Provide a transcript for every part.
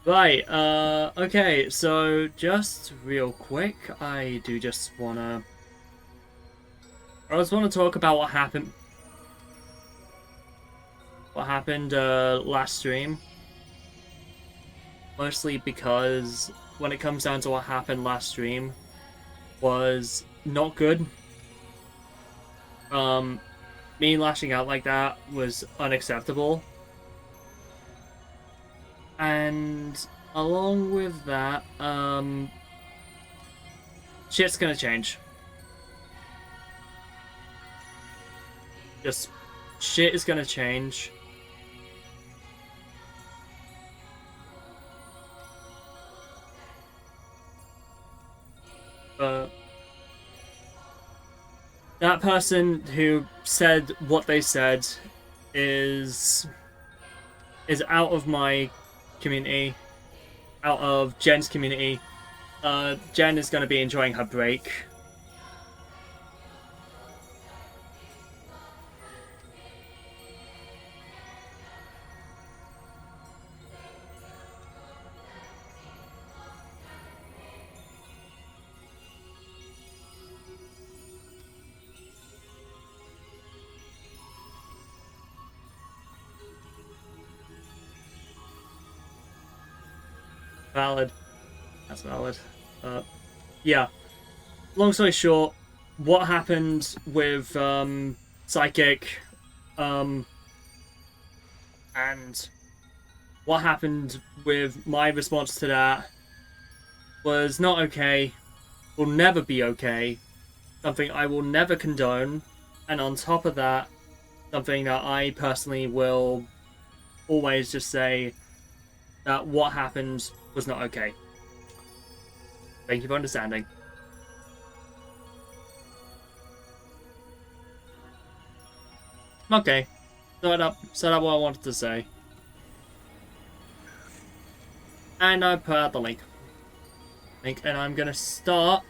Right, okay, so just real quick, I just wanna talk about what happened last stream. Mostly because when it comes down to what happened last stream was not good. Me lashing out like that was unacceptable. And along with that, shit's gonna change. Just shit is gonna change. That person who said what they said is out of my community, out of Jen's community. Jen is going to be enjoying her break. Valid. That's valid. Yeah. Long story short, what happened with Psychic, and what happened with my response to that was not okay. Will never be okay. Something I will never condone. And on top of that, something that I personally will always just say that what happened was not okay. Thank you for understanding. Okay. Set up what I wanted to say. And I put out the link. And I'm gonna start.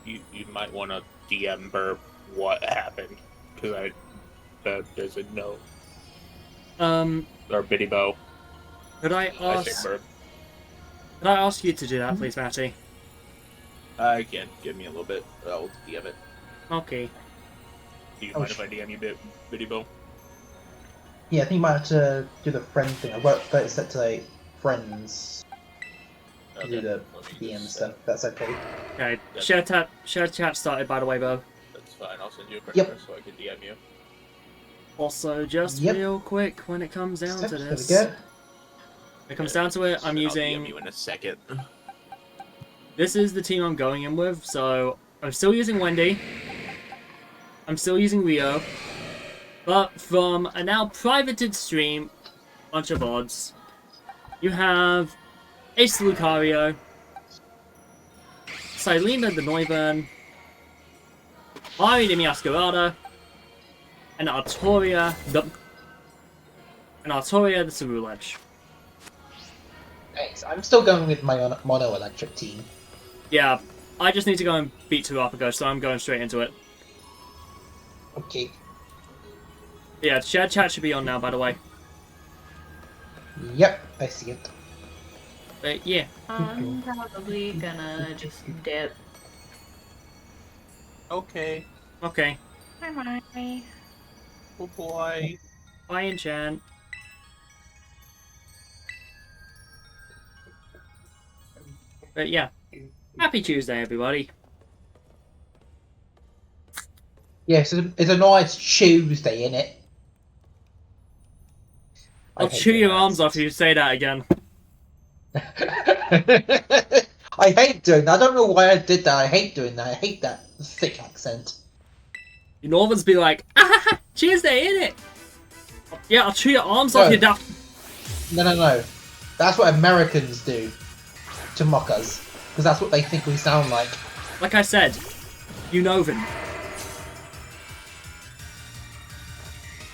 You might want to DM Burp what happened, because that doesn't know. Or Biribo. Could I ask you to do that, please, Matty? I can. Give me a little bit. I'll DM it. Okay. Do you mind if I DM you Biribo? Yeah, I think you might have to do the friend thing. I've got it set to like friends to do the DM stuff. That's okay. Okay. Share chat started, by the way, Bob. That's fine. I'll send you a quick Yep. so I can DM you. Also, just real quick, when it comes down to this, There we go. when it comes down to it, I'm I'll using. DM you in a second. This is the team I'm going in with, so I'm still using Wendy. I'm still using Rio. But from a now privated stream, bunch of odds, you have Ace Lucario, Silena the Noivern, Ari the Miascarada, and Artoria the Ceruledge. Thanks. I'm still going with my mono electric team. Yeah, I just need to go and beat Turapago, so I'm going straight into it. Okay. Yeah, shared chat should be on now, by the way. Yep, I see it. But yeah. I'm probably gonna just dip. Okay. Okay. Bye. Oh boy. Bye, Enchant. But yeah. Happy Tuesday, everybody. Yes, it's a nice Tuesday, innit? I'll chew your arms off if you say that again. I hate doing that. I don't know why I did that. I hate doing that. I hate that thick accent. You Northern's be like, ah, Tuesday, innit? Yeah, I'll chew your arms off, you daft. No. That's what Americans do to mock us. Because that's what they think we sound like. Like I said, Unovan.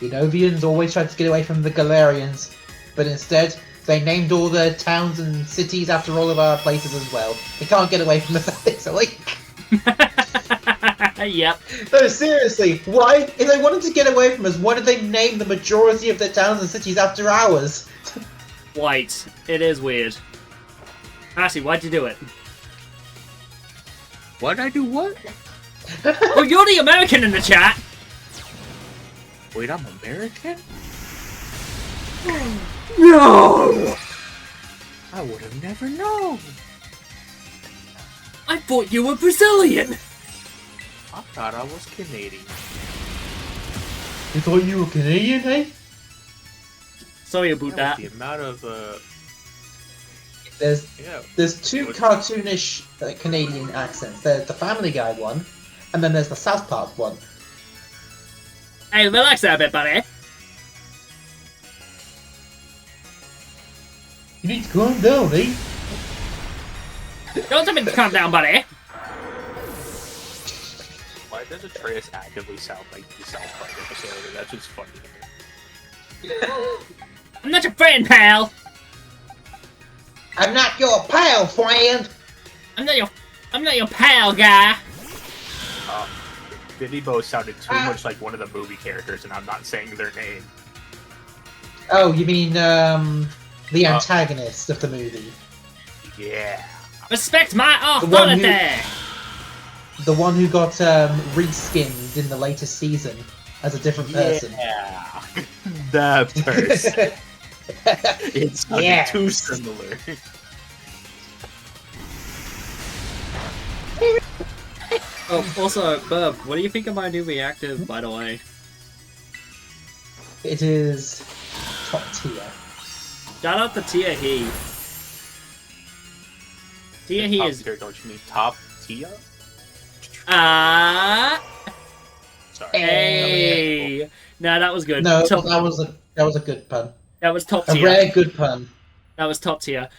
The Novians always tried to get away from the Galarians, but instead, they named all the towns and cities after all of our places as well. They can't get away from the fact it's a link. Yep. No, seriously, why? If they wanted to get away from us, why did they name the majority of their towns and cities after ours? white. It is weird. Ashley, why'd you do it? Why'd I do what? Well, you're the American in the chat! Wait, I'm American? No! I would have never known. I thought you were Brazilian! I thought I was Canadian. You thought you were Canadian, eh? Sorry about that. The amount of There's two cartoonish Canadian accents. There's the Family Guy one, and then there's the South Park one. Hey, relax there a bit, buddy. You need to calm down, eh? Don't tell me to calm down, buddy. Why does Atreus actively sound like the South Park episode? That's just funny to me. I'm not your friend, pal. I'm not your pal, friend. I'm not your pal, guy. Biribo sounded too much like one of the movie characters, and I'm not saying their name. Oh, you mean the antagonist of the movie? Yeah. Respect my one who- authority. The one who got reskinned in the latest season as a different person. Yeah. That person. It's too similar. Oh, also, Bub, what do you think of my new reactive, by the way? It is top tier. Shout out to Tia He. Tia He Top is... tier, don't you mean top tier? Sorry. Hey! Nah, that was good. No, Top- that was a good pun. that was top A tier. rare good pun. That was top tier.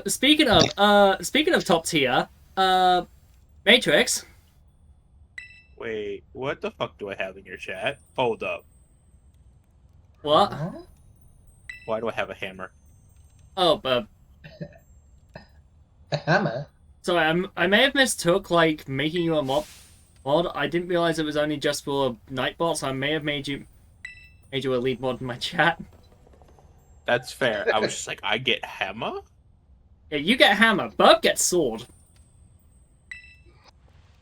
Speaking of top tier, Matrix. Wait, what the fuck do I have in your chat? Hold up. What? Huh? Why do I have a hammer? Oh, A hammer? sorry, I may have mistook, like, making you a mod. I didn't realize it was only just for Nightbot, so I may have made you a lead mod in my chat. That's fair. I was just like, I get hammer? Yeah, you get hammer. Bub gets sword.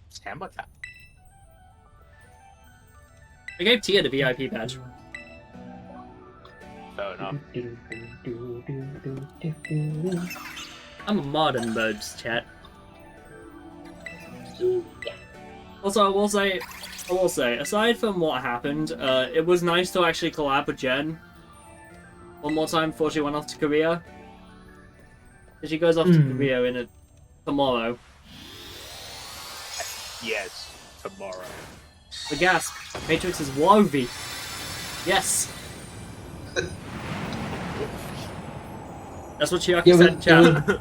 It's hammer time. I gave Tia the VIP badge. Fair enough. I'm a modern Bubs chat. Also, I will say, aside from what happened, it was nice to actually collab with Jen one more time before she went off to Korea. She goes off to Korea tomorrow. Yes, tomorrow. The gasp. Matrix is Wovi. Yes. That's what Chiaki said in chat.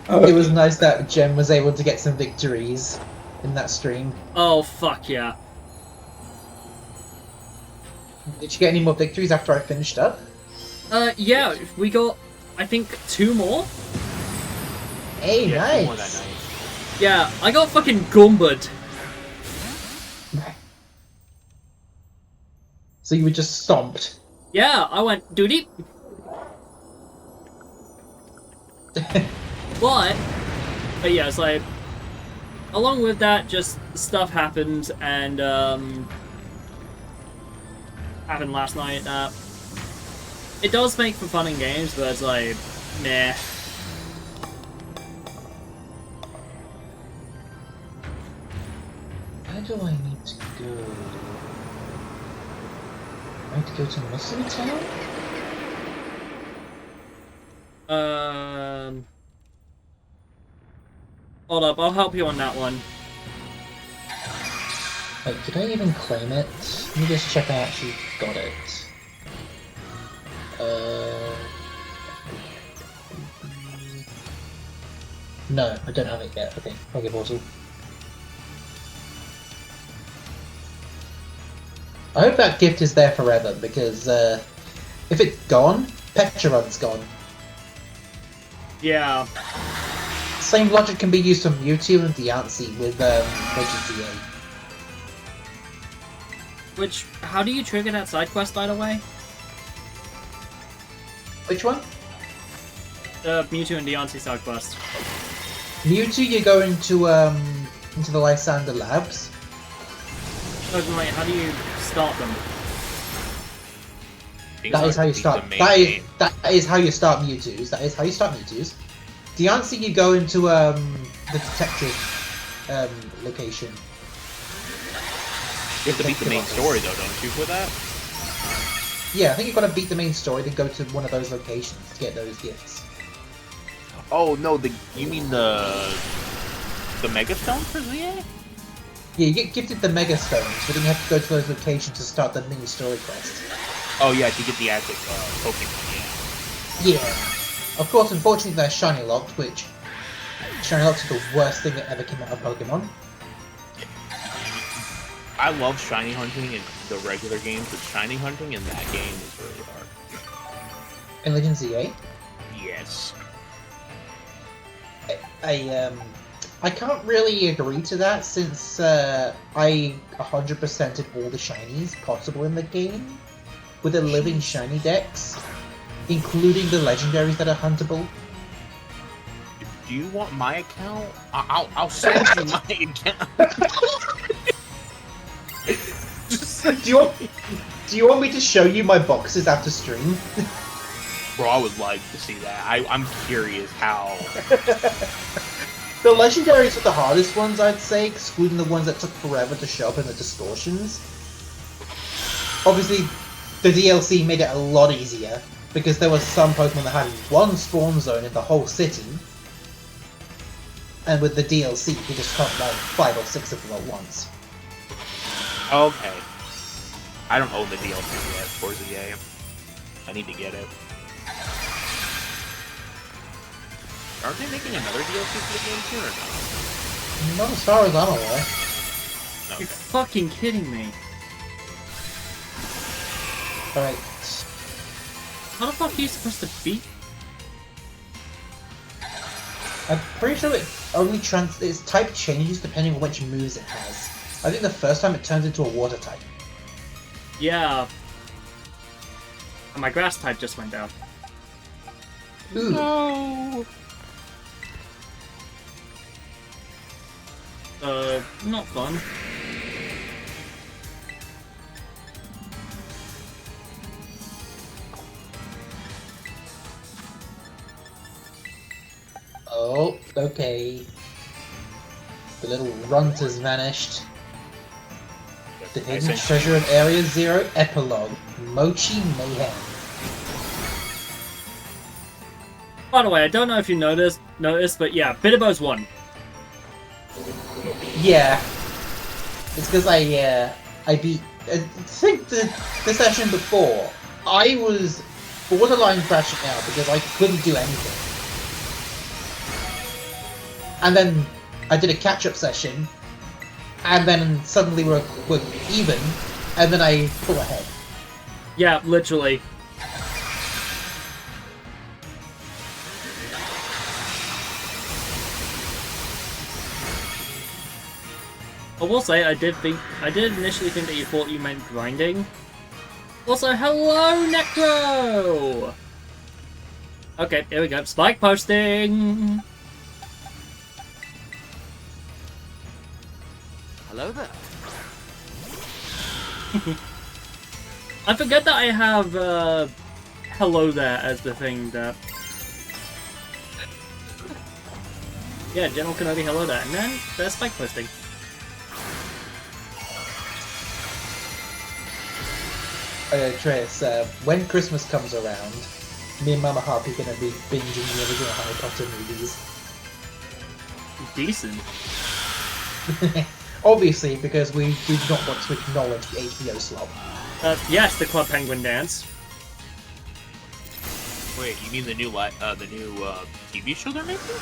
It was nice that Jem was able to get some victories in that stream. Oh, fuck yeah. Did you get any more victories after I finished up? Yeah, we got, I think, 2 more? Hey, Yeah, 2 more that nice. night. Yeah, I got fucking Gumbud. So you were just stomped. Yeah, I went doody. But yeah, it's like, along with that, just stuff happened, and happened last night. It does make for fun in games, but it's like, meh. Where do I need to go? I need to go to Muscle Town? Hold up, I'll help you on that one. Wait, did I even claim it? Let me just check I actually got it. No, I don't have it yet. Okay, I'll give Portal. I hope that gift is there forever, because if it's gone, Petrarun's gone. Yeah. Same logic can be used for Mewtwo and Diancie with GTA. Which, how do you trigger that side quest, by the way? Which one? Mewtwo and Deontay side quest. Mewtwo, you go into the Lysander Labs. Oh, right, how do you start them? That is how you start. That is how you start Mewtwo's. That is how you start Mewtwo's. Deontay, you go into the detective location. You have to beat the main story though, don't you, for that? Yeah, I think you've got to beat the main story, then go to one of those locations to get those gifts. Oh no, you mean the Mega Stone for ZA? Yeah, you get gifted the Mega Stones, but then you have to go to those locations to start the mini story quest. Oh yeah, to get the active Pokemon, yeah. Yeah. Of course, unfortunately, they're Shiny Locked, which Shiny Locked is the worst thing that ever came out of Pokemon. I love shiny hunting in the regular games, but shiny hunting in that game is really hard. In Legends ZA? Yes. I can't really agree to that since I 100%ed all the shinies possible in the game with the living shiny decks, including the legendaries that are huntable. Do you want my account? I'll send you my account. Do you want me to show you my boxes after stream? Bro, I would like to see that. I'm curious how. The legendaries are the hardest ones, I'd say, excluding the ones that took forever to show up in the distortions. Obviously, the DLC made it a lot easier, because there was some Pokemon that had one spawn zone in the whole city, and with the DLC, you just caught like 5 or 6 of them at once. Okay. I don't own the DLC yet for ZA. I need to get it. Aren't they making another DLC for the game soon or no? Not as far as I'm aware. You're fucking kidding me. Alright. How the fuck are you supposed to beat? I'm pretty sure it only its type changes depending on which moves it has. I think the first time it turns into a water type. Yeah. And my grass type just went down. Ooh. No. Not fun. Oh, okay. The little runt has vanished. The hidden treasure of Area Zero Epilogue. Mochi Mayhem. By the way, I don't know if you noticed, but yeah, Biribo's won. Yeah. It's because I beat... I think the session before, I was borderline crashing out because I couldn't do anything. And then I did a catch-up session, and then suddenly we're even, and then I pull ahead. Yeah, literally. I will say, I did initially think that you thought you meant grinding. Also, hello, Necro! Okay, here we go. Spike posting! Hello there. I forget that I have, hello there as the thing that... Yeah, General Kenobi, hello there. And then, there's spike posting. Atreus, when Christmas comes around, me and Mama Harpy are going to be binging the original Harry Potter movies. Decent. Obviously, because we do not want to acknowledge the HBO slop. Yes, the Club Penguin dance. Wait, you mean the new TV show they're making?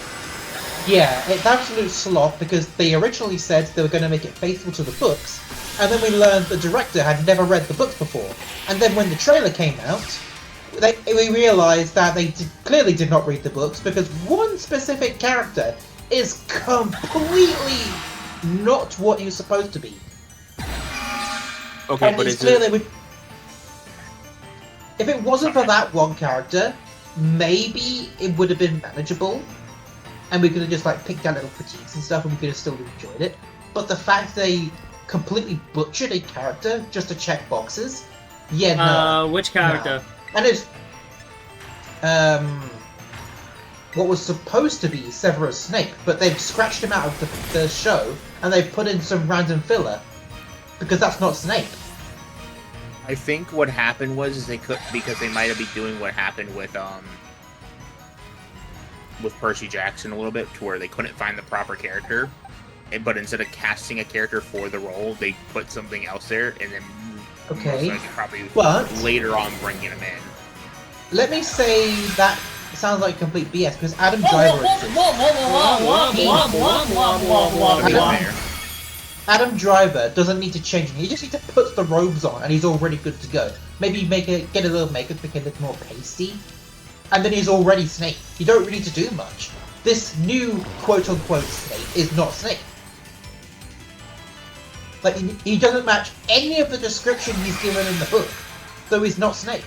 Yeah, it's absolute slop because they originally said they were going to make it faithful to the books, and then we learned the director had never read the books before. And then when the trailer came out, we realised that they clearly did not read the books because one specific character is completely not what he was supposed to be. Okay, And but it's clear they would... If it wasn't for that one character, maybe it would have been manageable, and we could have just like picked out little critiques and stuff, and we could have still enjoyed it. But the fact they completely butchered a character just to check boxes, yeah, no. Which character? No. And it's what was supposed to be Severus Snape, but they've scratched him out of the show, and they've put in some random filler because that's not Snape. I think what happened was they could, because they might have been doing what happened with Percy Jackson a little bit, to where they couldn't find the proper character, but instead of casting a character for the role, they put something else there, and then probably later on bringing him in. Let me say that sounds like complete BS because Adam Driver Adam Driver doesn't need to change anything. He just needs to put the robes on and he's already good to go. Maybe get a little makeup, make it look more pasty, and then he's already Snape. You don't really need to do much. This new quote-unquote Snape is not Snape. Like, he doesn't match any of the description he's given in the book, so he's not Snape.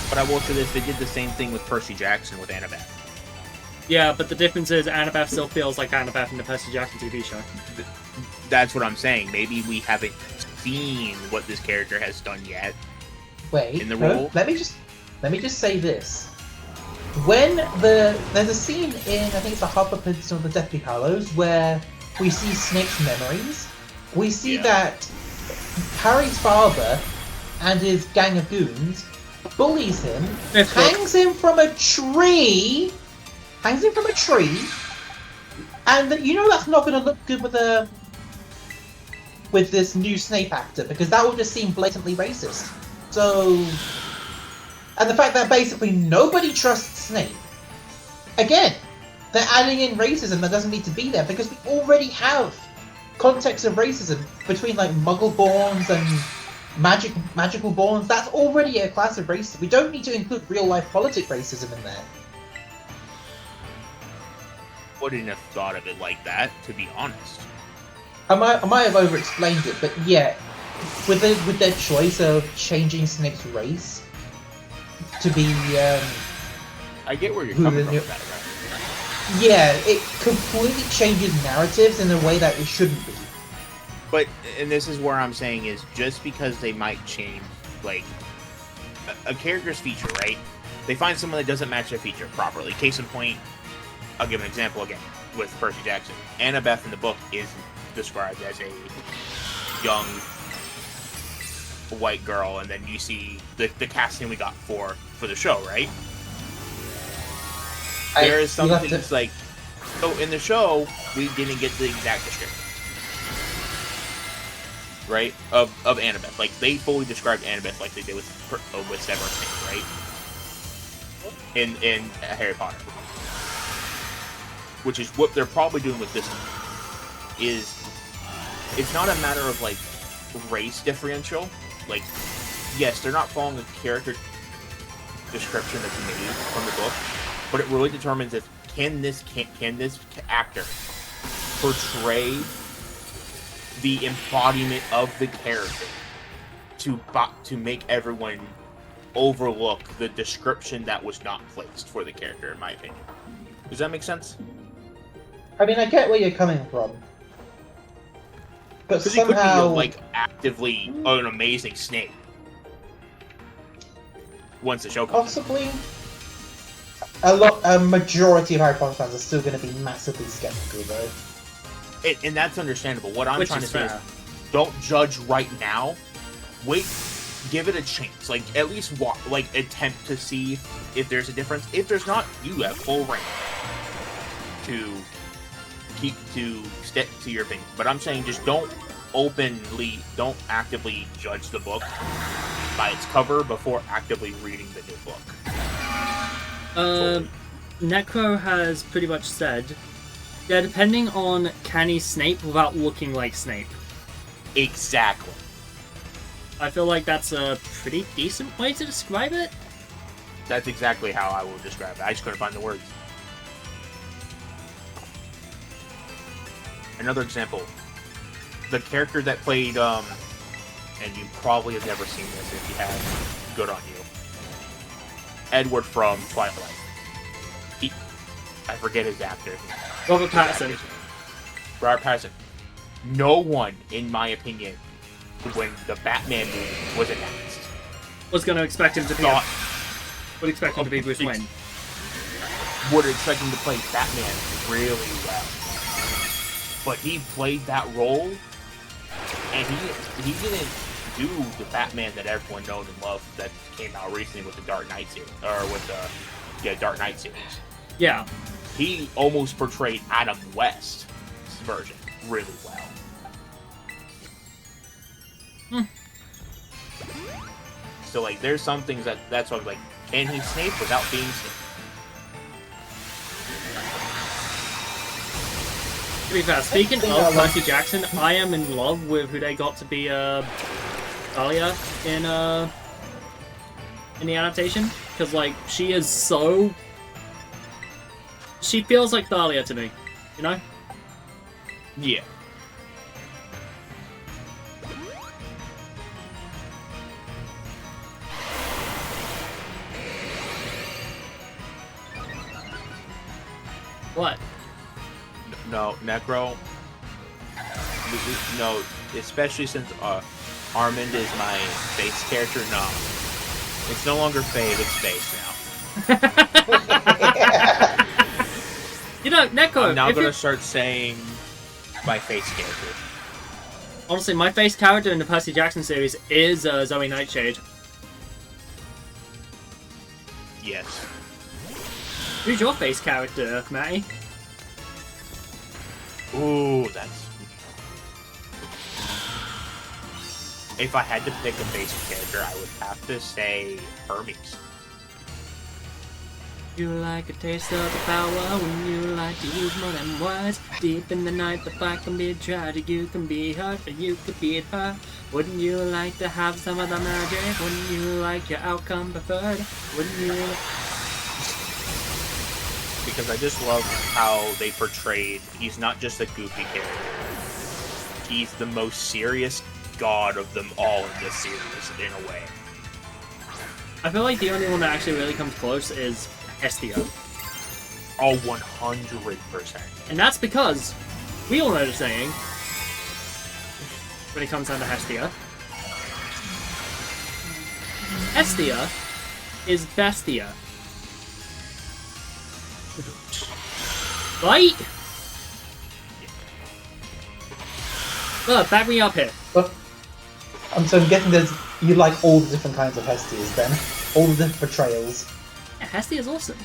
But I will say this, they did the same thing with Percy Jackson with Annabeth. Yeah, but the difference is Annabeth still feels like Annabeth in the Percy Jackson TV show. That's what I'm saying. Maybe we haven't seen what this character has done yet. Wait, in the role. Let me just say this. When there's a scene in, I think it's the Harper Peninsula of the Deathly Hallows, where we see Snape's memories. We see that Harry's father and his gang of goons bullies him, hangs him from a tree, and you know that's not going to look good with this new Snape actor, because that would just seem blatantly racist. So, and the fact that basically nobody trusts Snape, again, they're adding in racism that doesn't need to be there, because we already have context of racism between like Muggle-borns and magical-borns. That's already a class of racism. We don't need to include real-life politic racism in there. Wouldn't have thought of it like that, to be honest. I might have over-explained it, but yeah, with their choice of changing Snape's race to be, I get where you're coming from with that, right? Yeah, it completely changes narratives in a way that it shouldn't be. But, and this is where I'm saying is, just because they might change, like, a character's feature, right? They find someone that doesn't match their feature properly. Case in point, I'll give an example again with Percy Jackson. Annabeth in the book is described as a young white girl, and then you see the casting we got for the show, right? There is something that's like, so in the show, we didn't get the exact description, right, of Annabeth. Like, they fully described Annabeth like they did with Severus Snape, right? In Harry Potter. Which is what they're probably doing with this one. Is, it's not a matter of, like, race differential. Like, yes, they're not following a character description that's made from the book, but it really determines if can this actor portray the embodiment of the character to make everyone overlook the description that was not placed for the character, in my opinion. Does that make sense? I mean, I get where you're coming from, but somehow, he could be like actively an amazing Snape once the show comes. Possibly. A majority of Harry Potter fans are still going to be massively skeptical, though. And that's understandable. What I'm trying to say is, don't judge right now. Wait, give it a chance. Like, at least attempt to see if there's a difference. If there's not, you have full reign to stick to your opinion. But I'm saying just don't actively judge the book by its cover before actively reading the new book. Necro has pretty much said, yeah, depending on can he Snape without looking like Snape. Exactly. I feel like that's a pretty decent way to describe it. That's exactly how I would describe it. I just couldn't find the words. Another example. The character that played, and you probably have never seen this. If you have, good on you. Edward from Twilight. I forget his actor. Robert Pattinson. Robert Pattinson. No one, in my opinion, when the Batman movie was announced, Was going to expect him to be. thought Would expect him to be Bruce Wayne. would expect him to play Batman really well. But he played that role, and he didn't do the Batman that everyone knows and loves that came out recently with the Dark Knight series, or with the Dark Knight series. Yeah. He almost portrayed Adam West's version really well. So like, there's some things that's why I'm like, can he Snape without being Snape? To be fair, speaking of Percy Jackson, I am in love with who they got to be Talia in the adaptation, because like she is so. She feels like Thalia to me, you know? Yeah. What? No, Necro. No, especially since Armand is my face character. No, it's no longer Fade. It's Face now. You know, Neko. I'm now gonna start saying my face character. Honestly, my face character in the Percy Jackson series is Zoe Nightshade. Yes. Who's your face character, Matty? Ooh, that's. If I had to pick a face character, I would have to say Hermes. You like a taste of the power when you like to use more than words. Deep in the night, the fight can be tragic. You can be hurt, or you could beat her. Wouldn't you like to have some of the magic? Wouldn't you like your outcome preferred? Wouldn't you? Because I just love how they portrayed. He's not just a goofy character. He's the most serious god of them all in this series, in a way. I feel like the only one that actually really comes close is Hestia. Oh, 100%. And that's because we all know the saying when it comes down to Hestia. Hestia is Bestia. Right? Look, back me up here. But, so I'm guessing you like all the different kinds of Hestias then? All the different portrayals? Yeah, Hestia's awesome.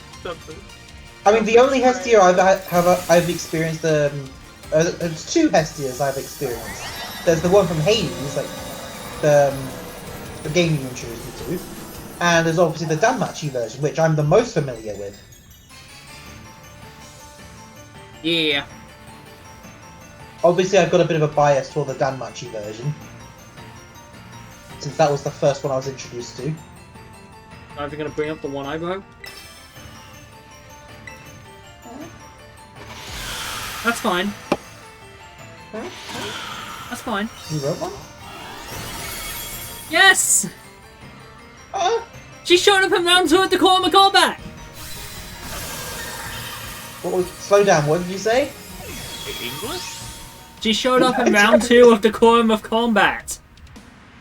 I mean, the only Hestia I've experienced, there's two Hestias I've experienced. There's the one from Hades, like, the game you introduced me to, and there's obviously the Danmachi version, which I'm the most familiar with. Yeah. Obviously, I've got a bit of a bias toward the Danmachi version, since that was the first one I was introduced to. Are we going to bring up the one I wrote? That's fine. That's fine. You wrote one? Yes! She showed up in round 2 at the Core of Combat! Slow down, what did you say? English? She showed up in round 2 of the Quorum of Combat!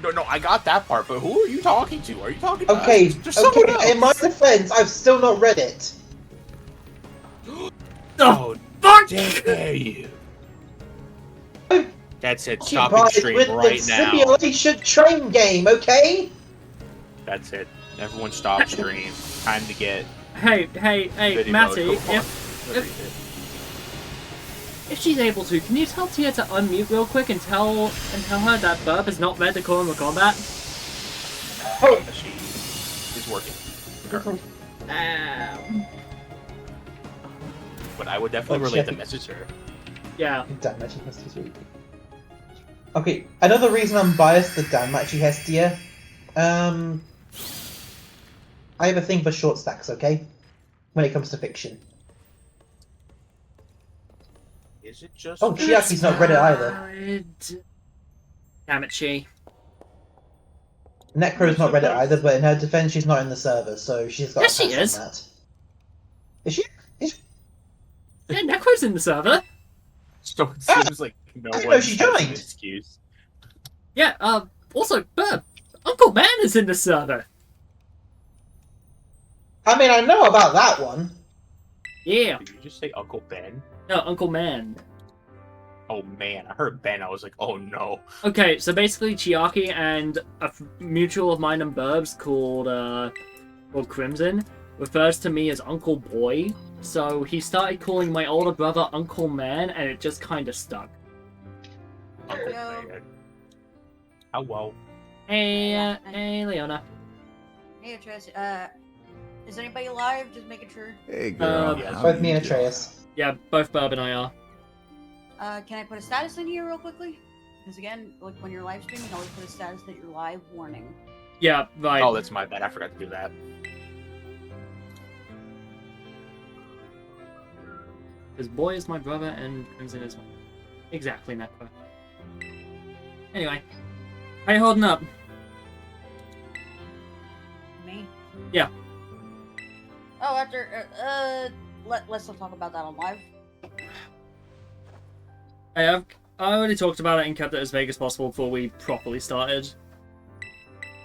No, I got that part, but who are you talking to? Are you talking to Okay, us? Just someone else. in my defense, I've still not read it. Oh, Fuck! dare you. That's it, stop Occupied and stream with right the now. simulation train game, okay? That's it. Everyone stop stream. Time to get Hey, video Matty, mode. Come on. if she's able to, can you tell Tia to unmute real quick and tell her that Burp has not read the Quorum of Combat? Oh, she is working. But I would definitely relate the message to her. Yeah. Danmachi Hestia. Okay, another reason I'm biased to Danmachi Hestia, I have a thing for short stacks, okay? When it comes to fiction. Is it just... Oh, Chiaki's not read it either. Valid. Damn it, Chi. Necro's not read it either, but in her defense, she's not in the server, so she's got Yes, a she pass is. on that. Is she? Yeah, Necro's in the server. So it seems like no I didn't one know she has an joined. excuse. Yeah, also, Burb, Uncle Man is in the server. I mean, I know about that one. Yeah. Did you just say Uncle Ben? No, Uncle Man. Oh man, I heard Ben. I was like, oh no. Okay, so basically Chiaki and a mutual of mine and Burbs called Crimson refers to me as Uncle Boy. So he started calling my older brother Uncle Man, and it just kind of stuck. Uncle Yo. Ben. How well? Hey, Leona. Hey, Atreus. Is anybody alive? Just making sure. Hey, girl. yes. how Both me you and doing? Atreus. Yeah, both Burb and I are. Can I put a status in here real quickly? Because again, like when you're live streaming, you always put a status that you're live warning. Yeah, right. Oh, that's my bad. I forgot to do that. Because Boy is my brother and Crimson is my... Exactly, Necro. Anyway. How you holding up? Me? Yeah. Oh, after let's not talk about that on live. I already talked about it and kept it as vague as possible before we properly started.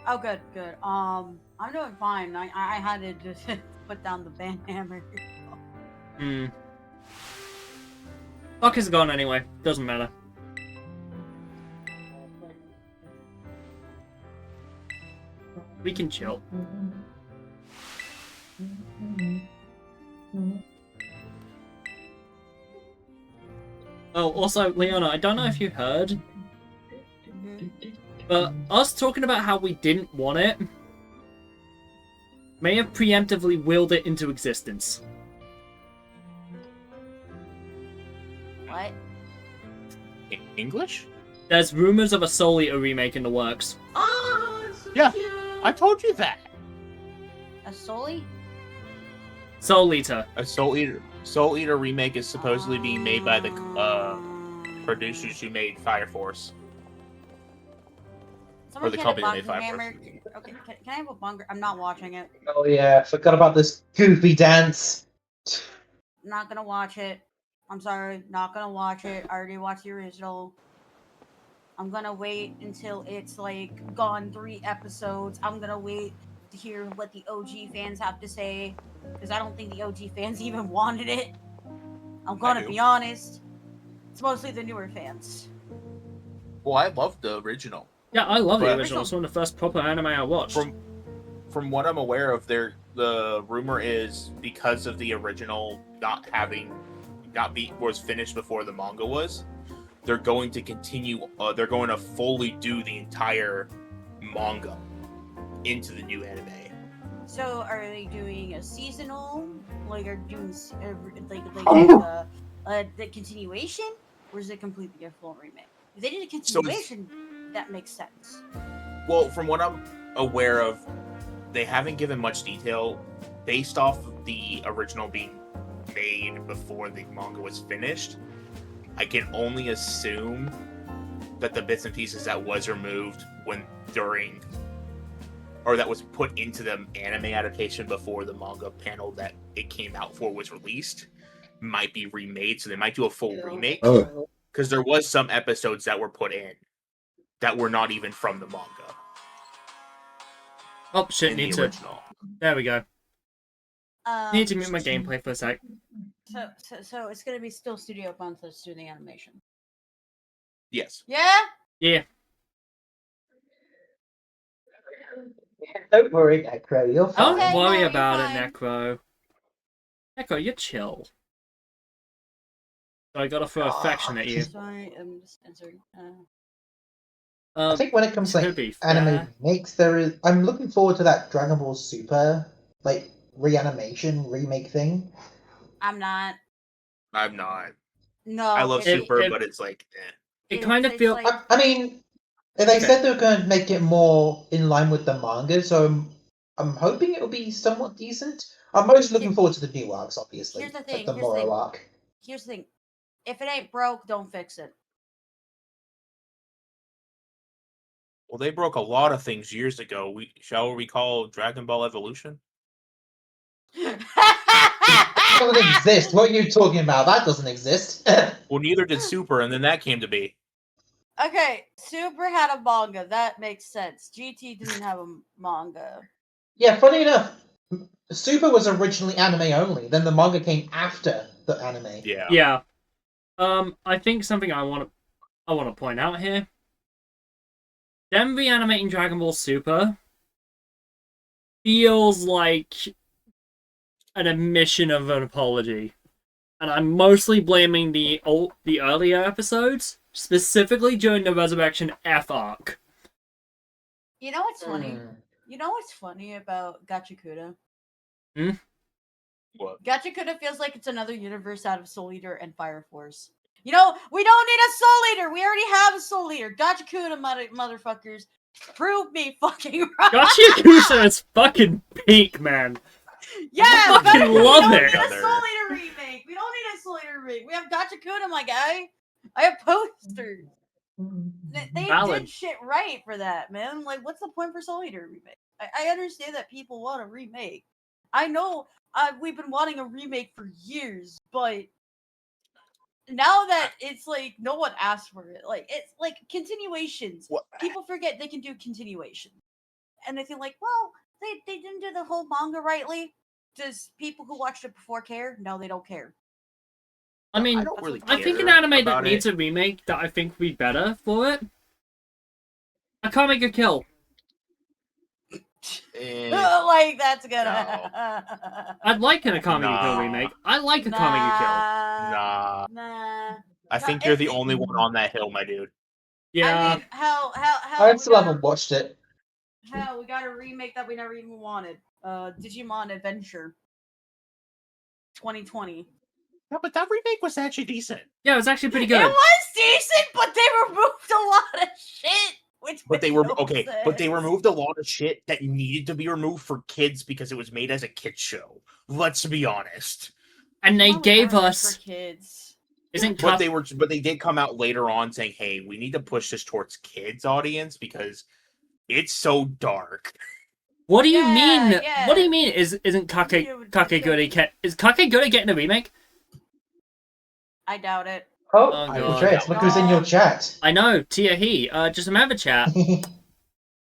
Oh, good, good. I'm doing fine. I had to just put down the ban hammer. Hmm. Fuck is gone anyway. Doesn't matter. We can chill. Oh, also, Leona, I don't know if you heard, but us talking about how we didn't want it may have preemptively willed it into existence. What? English? There's rumors of a Soul Eater remake in the works. Yeah, I told you that. A Soli? Soul Eater. A Soul Eater remake is supposedly being made by the producers who made Fire Force. Someone the get a company that made bongo Fire hammer. Force. Okay, can I have a bongo? I'm not watching it. Oh yeah, forgot about this goofy dance. Not gonna watch it. I'm sorry, not gonna watch it. I already watched the original. I'm gonna wait until it's like gone 3 episodes. I'm gonna wait to hear what the OG fans have to say, because I don't think the OG fans even wanted it. I'm gonna do. be honest. It's mostly the newer fans. Well, I loved the original. Yeah, I love the But- original. It's one of the first proper anime I watched. From what I'm aware of, the rumor is because of the original was finished before the manga was. They're going to continue. They're going to fully do the entire manga into the new anime. So are they doing a seasonal, like are doing the continuation, or is it completely a full remake? If they did a continuation, that makes sense. Well, from what I'm aware of, they haven't given much detail based off of the original being made before the manga was finished. I can only assume that the bits and pieces that was removed that was put into the anime adaptation before the manga panel that it came out for was released might be remade, so they might do a full remake. Oh. Because there was some episodes that were put in that were not even from the manga. Oh shit, in need the to... original. There we go. Need to mute my gameplay for a sec. So it's gonna be still Studio Concepts doing the animation. Yes. Yeah. Yeah. Don't worry, Necro, you're Don't fine. Okay, worry no, you're about fine. it, Necro. Necro, you're chill. So I gotta throw affection at you. Sorry, I'm just answering. I think when it comes to to like, be anime fair- remakes, I'm looking forward to that Dragon Ball Super like reanimation remake thing. I'm not. I'm not. No. I love it- Super, it- but it's like, It kind of it's feels... like- I mean, they said they were going to make it more in line with the manga, so I'm hoping it'll be somewhat decent. I'm most looking forward to the new arcs, obviously. Here's the like thing, the here's the Moro thing. arc. Here's the thing. If it ain't broke, don't fix it. Well, they broke a lot of things years ago. Shall we recall Dragon Ball Evolution? It doesn't exist. What are you talking about? That doesn't exist. Well, neither did Super, and then that came to be. Okay, Super had a manga. That makes sense. GT didn't have a manga. Yeah, funny enough, Super was originally anime only. Then the manga came after the anime. Yeah. Yeah. I think something I want to point out here. Them reanimating Dragon Ball Super feels like an admission of an apology, and I'm mostly blaming the earlier episodes, specifically during the Resurrection F arc. You know what's funny? You know what's funny about Gachakuda? What? Gachakuda feels like it's another universe out of Soul Eater and Fire Force. You know, we don't need a Soul Eater. We already have a Soul Eater. Gachakuda, motherfuckers. Prove me fucking right. Gachakuda is fucking peak, man. Yeah, I fucking love we it. don't need a Soul Eater remake. We don't need a Soul Eater remake. We have Gachakuda, my guy. I have posters. They Valid. did shit right for that, man. Like, what's the point for Soul Eater remake? I understand that people want a remake. I know we've been wanting a remake for years, but now that it's like no one asked for it, like it's like continuations. What? People forget they can do continuation, and they think like, well, they didn't do the whole manga rightly. Does people who watched it before care? No, they don't care. I mean, I don't really I think an care anime that about needs it. a remake that I think would be better for it. Akame Kill. Like that's gonna. I'd like an Akame Nah. Kill remake. I like Akame Kill. Nah. Nah. I think you're the only one on that hill, my dude. Yeah. I mean, how I we still got haven't watched it. Hell, we got a remake that we never even wanted. Digimon Adventure 2020. Yeah, but that remake was actually decent. Yeah, it was actually pretty good. It was decent, but they removed a lot of shit. But they were okay. But they removed a lot of shit that needed to be removed for kids because it was made as a kids show. Let's be honest. And they gave for us kids. isn't But Cup- they did come out later on saying, "Hey, we need to push this towards kids audience because it's so dark." What do you Yeah, mean? yeah. What do you mean? Isn't Kakegurui is Kakegurui getting a remake? I doubt it. Oh, Oh, I God. Andreas, look who's in your chat. I know, Tia he. Just remember chat.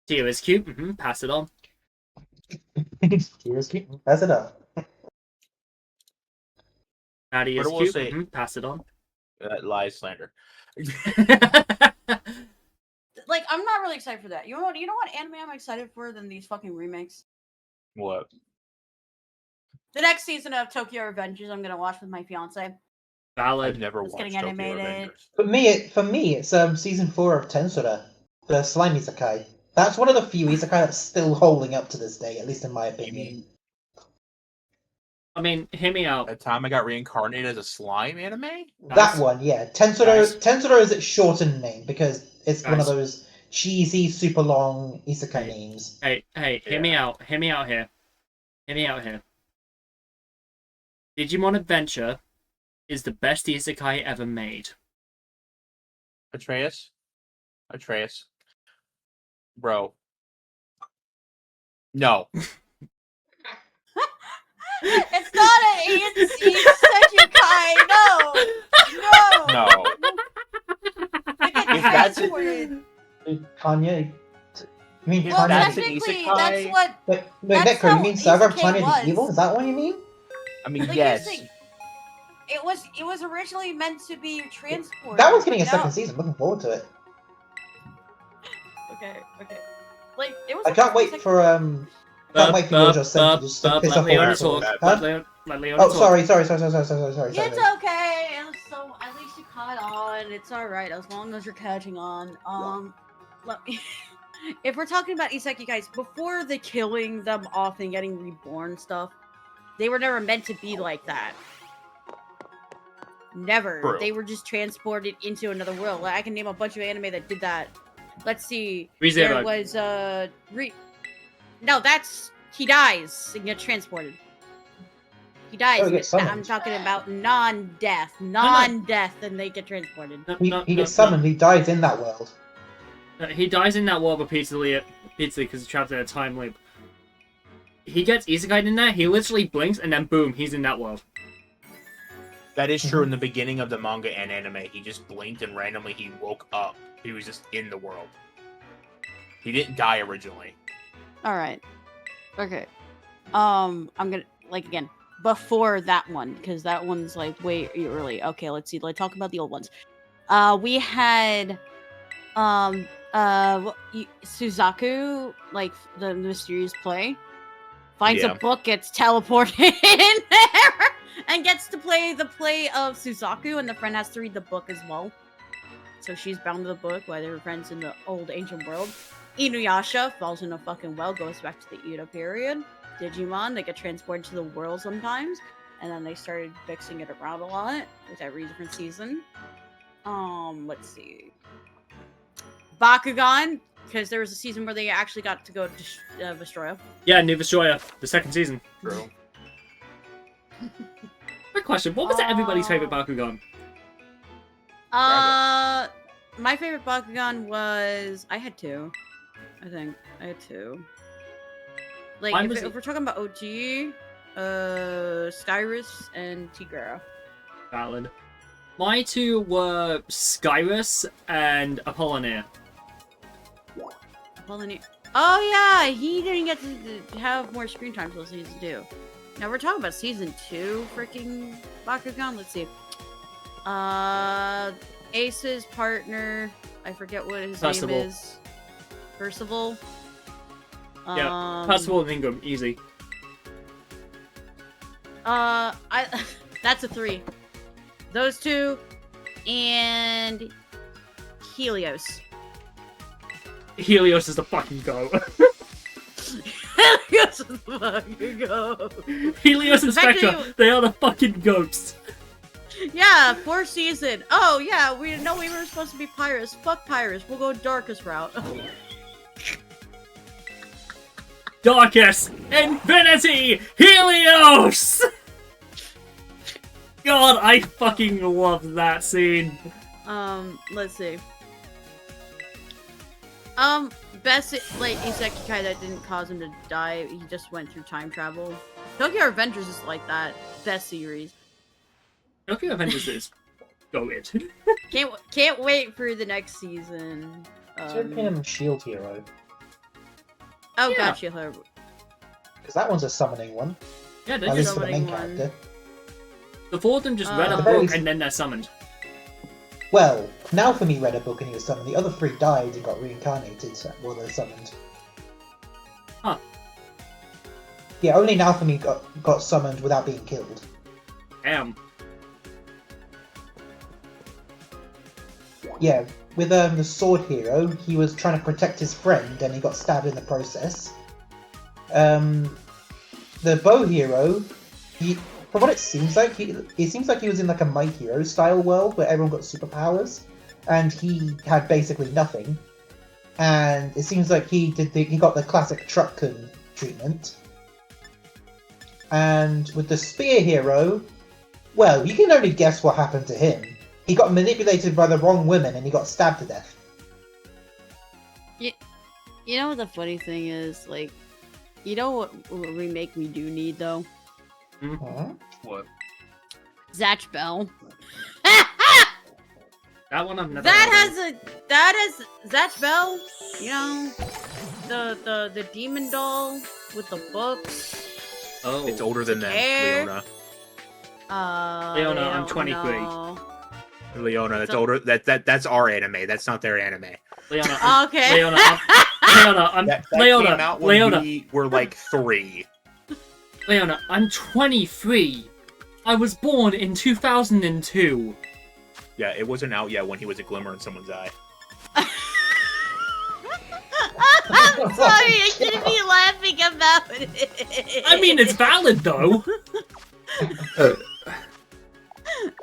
Tia is cute. Pass it on. Here's cute. Pass it up. Maddie is But I will cute. say- Pass it on. Lies slander. Like, I'm not really excited for that. You know what anime I'm excited for than these fucking remakes? What? The next season of Tokyo Revengers I'm gonna watch with my fiance. I've Valid. never It's watched getting Tokyo animated. Revengers. For me, it's season 4 of Tensura, the slime isekai. That's one of the few isekai that's still holding up to this day, at least in my opinion. I mean, hear me out. That time I got reincarnated as a slime anime? That one, yeah. Tensura is its shortened name because it's one of Guys. those cheesy, super long isekai names. Hey, hear me out. Hear me out here. Digimon Adventure is the best isekai ever made. Atreus? Bro. No. It's not an ANC Sekikai. No. If that's it- transported. Kanye. You mean If Well, that's an Kanye? technically, isekai- that's what. Wait, that's Neko, how you mean Saga of isekai Tanya was. the Evil? Is that what you mean? I mean, Like, yes. here's the thing. It was originally meant to be transported. That one's getting a but second now- season. Looking forward to it. Okay. Like it was. I can't wait for Can't wait for your just to piss off Let Leona all talk. the huh? Let Leona Oh, talk. sorry. It's okay. So at least you caught on. It's all right as long as you're catching on. Let me. If we're talking about isekai guys, before the killing them off and getting reborn stuff, they were never meant to be like that. Never. True. They were just transported into another world. Like, I can name a bunch of anime that did that. Let's see. ReZero. There was No, that's he dies and gets transported. He dies. Oh, he and gets I'm summoned. talking about non-death, and they get transported. He gets summoned. He dies in that world. He dies in that world repeatedly because he's trapped in a time loop. He gets isekai'd in there, he literally blinks, and then boom, he's in that world. That is true in the beginning of the manga and anime. He just blinked and randomly he woke up. He was just in the world. He didn't die originally. Alright. Okay. I'm gonna, like, again, before that one, because that one's, like, way early. Okay, let's see. Let's talk about the old ones. We had, Suzaku, like, the mysterious play, finds a book, gets teleported in there, and gets to play the play of Suzaku, and the friend has to read the book as well. So she's bound to the book while they're friends in the old ancient world. Inuyasha falls in a fucking well, goes back to the Edo period. Digimon, they get transported to the world sometimes, and then they started mixing it around a lot with every different season. Let's see. Bakugan, because there was a season where they actually got to go to Vestroya. Yeah, New Vestroya, the second season. True. Quick question, what was everybody's favorite Bakugan? My favorite Bakugan was... I had two. I think. I had two. Like, if we're talking about OG, Skyrus and Tigara. Valid. My two were Skyrus and Apollinaire. Apollinaire. Oh yeah, he didn't get to have more screen time till season 2. Now we're talking about season 2 freaking Bakugan. Let's see. Ace's partner, I forget what his name is. Percival. Yeah, Percival and Ingram, easy. That's a 3. Those two, and Helios. Helios is the fucking goat. Helios is the fucking goat. Helios and Spectra, they are the fucking goats. Yeah, 4th season. Oh yeah, we didn't know we were supposed to be pirates. Fuck pirates, we'll go darkest route. Darkest Infinity Helios! God, I fucking love that scene. Let's see. Best, like, isekai that didn't cause him to die, he just went through time travel. Tokyo Revengers is like that. Best series. Tokyo Revengers is go it. Can't wait for the next season. Shield Hero. Oh, Yeah. gotcha. Because that one's a summoning one. Yeah, At they're least just for the main summoning one. character. the four of them just read a At the very book least- and then they're summoned. Well, Naofumi read a book and he was summoned. The other 3 died and got reincarnated while they were summoned. Huh. Yeah, only Naofumi got summoned without being killed. Damn. Yeah, with the Sword Hero, he was trying to protect his friend and he got stabbed in the process. The Bow Hero, from what it seems like, it seems like he was in like a My Hero style world where everyone got superpowers, and he had basically nothing. And it seems like he got the classic Trucken treatment. And with the Spear Hero, well, you can only guess what happened to him. He got manipulated by the wrong women and he got stabbed to death. You know what the funny thing is? Like, you know what remake we do need, though? What? Zatch Bell. That one I've never That has Zatch Bell, you know, the demon doll with the books. Oh. It's older than them, Hair. Leona. Leona, I I'm don't 23. know. Leona, that's So- older. That's our anime. That's not their anime. Leona, Okay. Leona, That Leona, came out when Leona, we were like 3. Leona, I'm 23. I was born in 2002. Yeah, it wasn't out yet when he was a glimmer in someone's eye. I'm sorry, I shouldn't be laughing about it. I mean, it's valid though.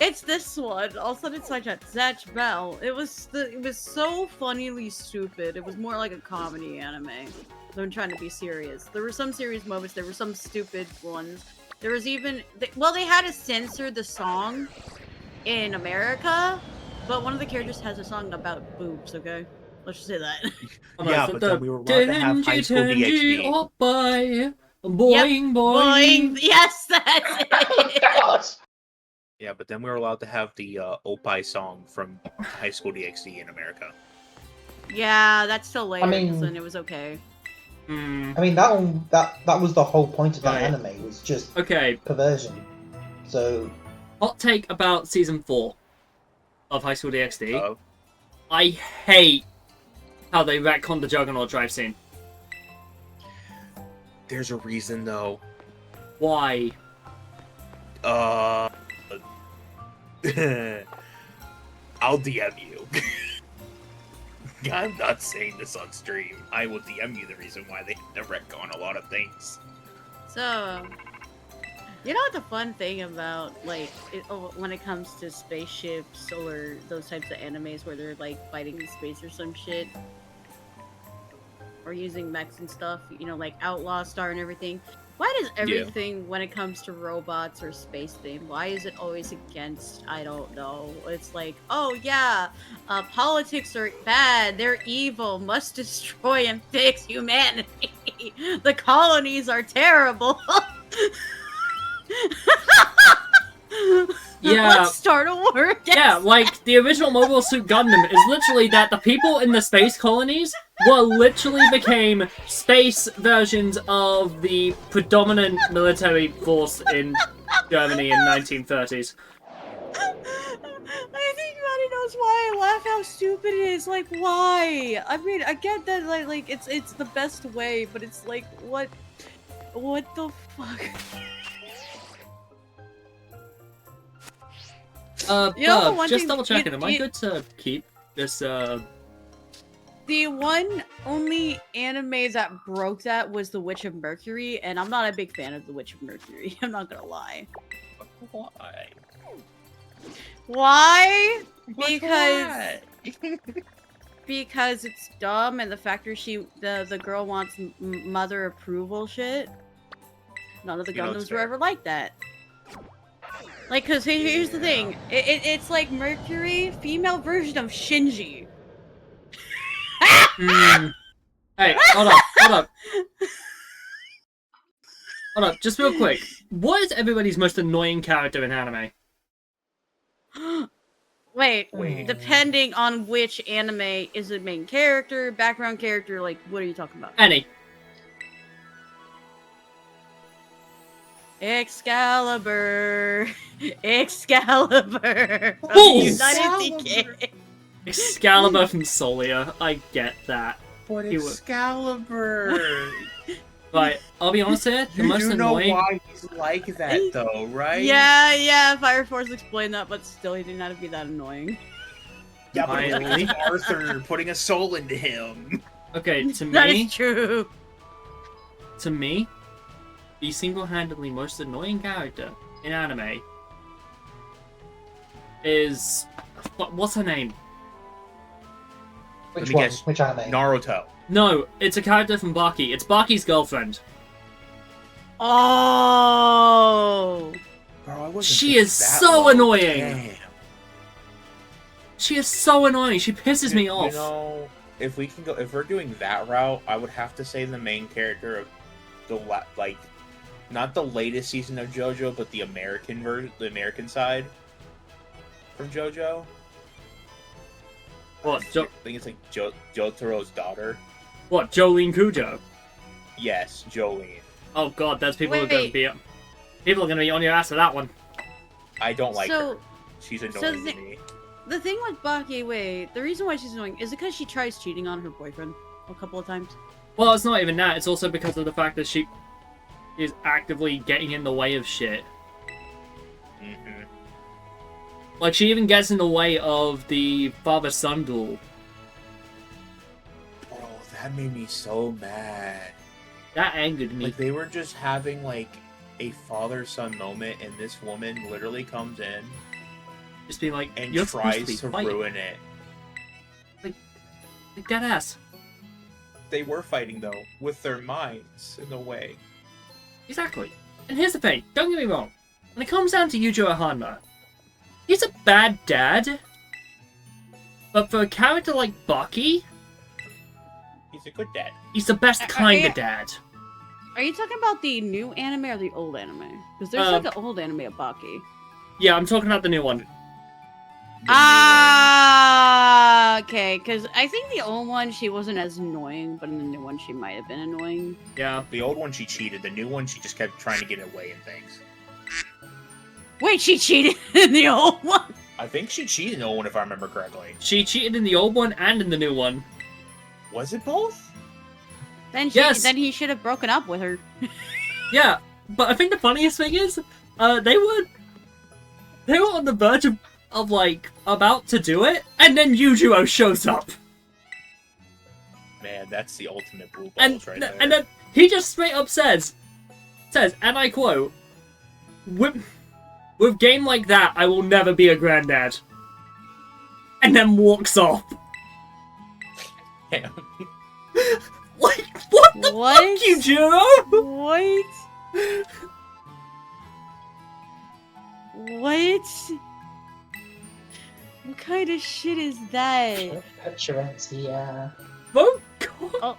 It's this one. All of a sudden, it's like Zatch Bell. It was so funnily stupid. It was more like a comedy anime than trying to be serious. There were some serious moments. There were some stupid ones. There was even they had to censor the song in America, but one of the characters has a song about boobs. Okay. Let's just say that. Yeah, but then we were allowed to have High School DxD. Oh, bye. Boing, boing. Yes, that's it. God. Yeah, but then we were allowed to have the Opie song from High School DxD in America. Yeah, that's still later, mean- and it was okay. Hmm. I mean, that was the whole point of that Right. anime, was just Okay, perversion. So, hot take about season 4 of High School DxD. Uh, I hate how they retconned the Juggernaut drive scene. there's a reason though. Why? I'll DM you. I'm not saying this on stream. I will DM you the reason why they had to retcon a lot of things. So, you know what the fun thing about, like, when it comes to spaceships or those types of animes where they're, like, fighting in space or some shit? Or using mechs and stuff, you know, like Outlaw Star and everything. Why does everything, when it comes to robots or space theme, why is it always against, I don't know, it's like, oh yeah, politics are bad, they're evil, must destroy and fix humanity. The colonies are terrible. Yeah. Let's start a war against Yeah, like, the original Mobile Suit Gundam is literally that the people in the space colonies literally became space versions of the predominant military force in Germany in 1930s. I think Maddie knows why I laugh how stupid it is. Like, why? I mean, I get that, like it's the best way, but it's like, what the fuck? You know the one just thing- double checking, you- am I you- good to keep this, The one only anime that broke that was The Witch of Mercury, and I'm not a big fan of The Witch of Mercury. I'm not gonna lie. Why? Why? Because it's dumb, and the fact that the girl wants mother approval shit. None of the You know, it's Gundams were fair. ever like that. Like, cause here's the thing, it's like Mercury, female version of Shinji. Hey, hold up, just real quick. What is everybody's most annoying character in anime? Wait, depending on which anime, is it main character, background character, like, what are you talking about? Any. Excalibur! Excalibur! From Oh! United DK. Excalibur from Solia, I get that. But He was- Excalibur! Right, I'll be honest here, the You most do know annoying... why he's like that, though, right? Yeah, Fire Force explained that, but still, he didn't have to be that annoying. Yeah, but it's Really? King Arthur putting a soul into him. Okay, to That me, is true. the single-handedly most annoying character in anime is... What's her name? which me one? guess. Which anime? Naruto. No, it's a character from Baki. It's Baki's girlfriend. Oh! Bro, I wasn't She thinking is that so low. annoying. Damn. She is so annoying. She pisses me off. You know, if we're doing that route, I would have to say the main character of the not the latest season of JoJo, but the American version, the American side from JoJo. What? I think it's like Jotaro's daughter. What? Jolene Cujo? Yes, Jolene. Oh god, there's people who are Wait. going to be... People are going to be on your ass for that one. I don't like So- her. She's so annoying the- to me. The thing with Baki, the reason why she's annoying is because she tries cheating on her boyfriend a couple of times. Well, it's not even that. It's also because of the fact that she is actively getting in the way of shit. Hmm. Like, she even gets in the way of the father-son duel. Bro, that made me so mad. That angered me. Like, they were just having, like, a father-son moment, and this woman literally comes in Just being like, and you're supposed tries be to fighting. ruin it. Like that ass. They were fighting, though, with their minds, in a way. Exactly. And here's the thing, don't get me wrong. When it comes down to Yujo Hanma, he's a bad dad. But for a character like Baki, He's a good dad. He's the best kind of dad. Are you talking about the new anime or the old anime? Because there's like an old anime of Baki. Yeah, I'm talking about the new one. Okay. Because I think the old one, she wasn't as annoying, but in the new one, she might have been annoying. Yeah. The old one, she cheated. The new one, she just kept trying to get away in things. Wait, she cheated in the old one? I think she cheated in the old one, if I remember correctly. She cheated in the old one and in the new one. Was it both? Then he should have broken up with her. Yeah, but I think the funniest thing is, they were on the verge of like about to do it, and then Yujuo shows up, Man, that's the ultimate blue balls and right there. and then he just straight up says, and I quote, "With game like that, I will never be a granddad," and then walks off. Damn. Like, what the fuck, Yujiro? What? What? What kind of shit is that? Petulance, yeah. Oh god.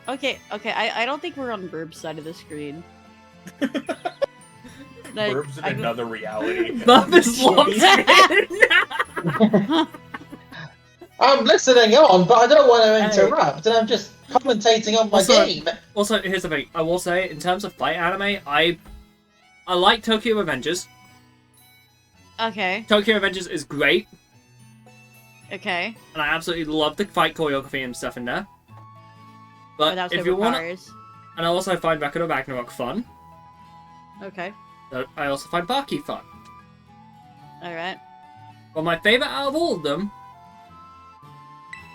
Okay, I don't think we're on Burb's side of the screen. Like, Burb's in another reality. Bub is locked in. I'm listening on, but I don't want to interrupt, and I'm just commentating on my game. Also, here's the thing. I will say, in terms of fight anime, I like Tokyo Revengers. Okay. Tokyo Revengers is great, Okay. and I absolutely love the fight choreography and stuff in there. But Without if you want, superpowers. and I also find Record of Ragnarok fun. Okay. So I also find Baki fun. Alright. But my favorite out of all of them,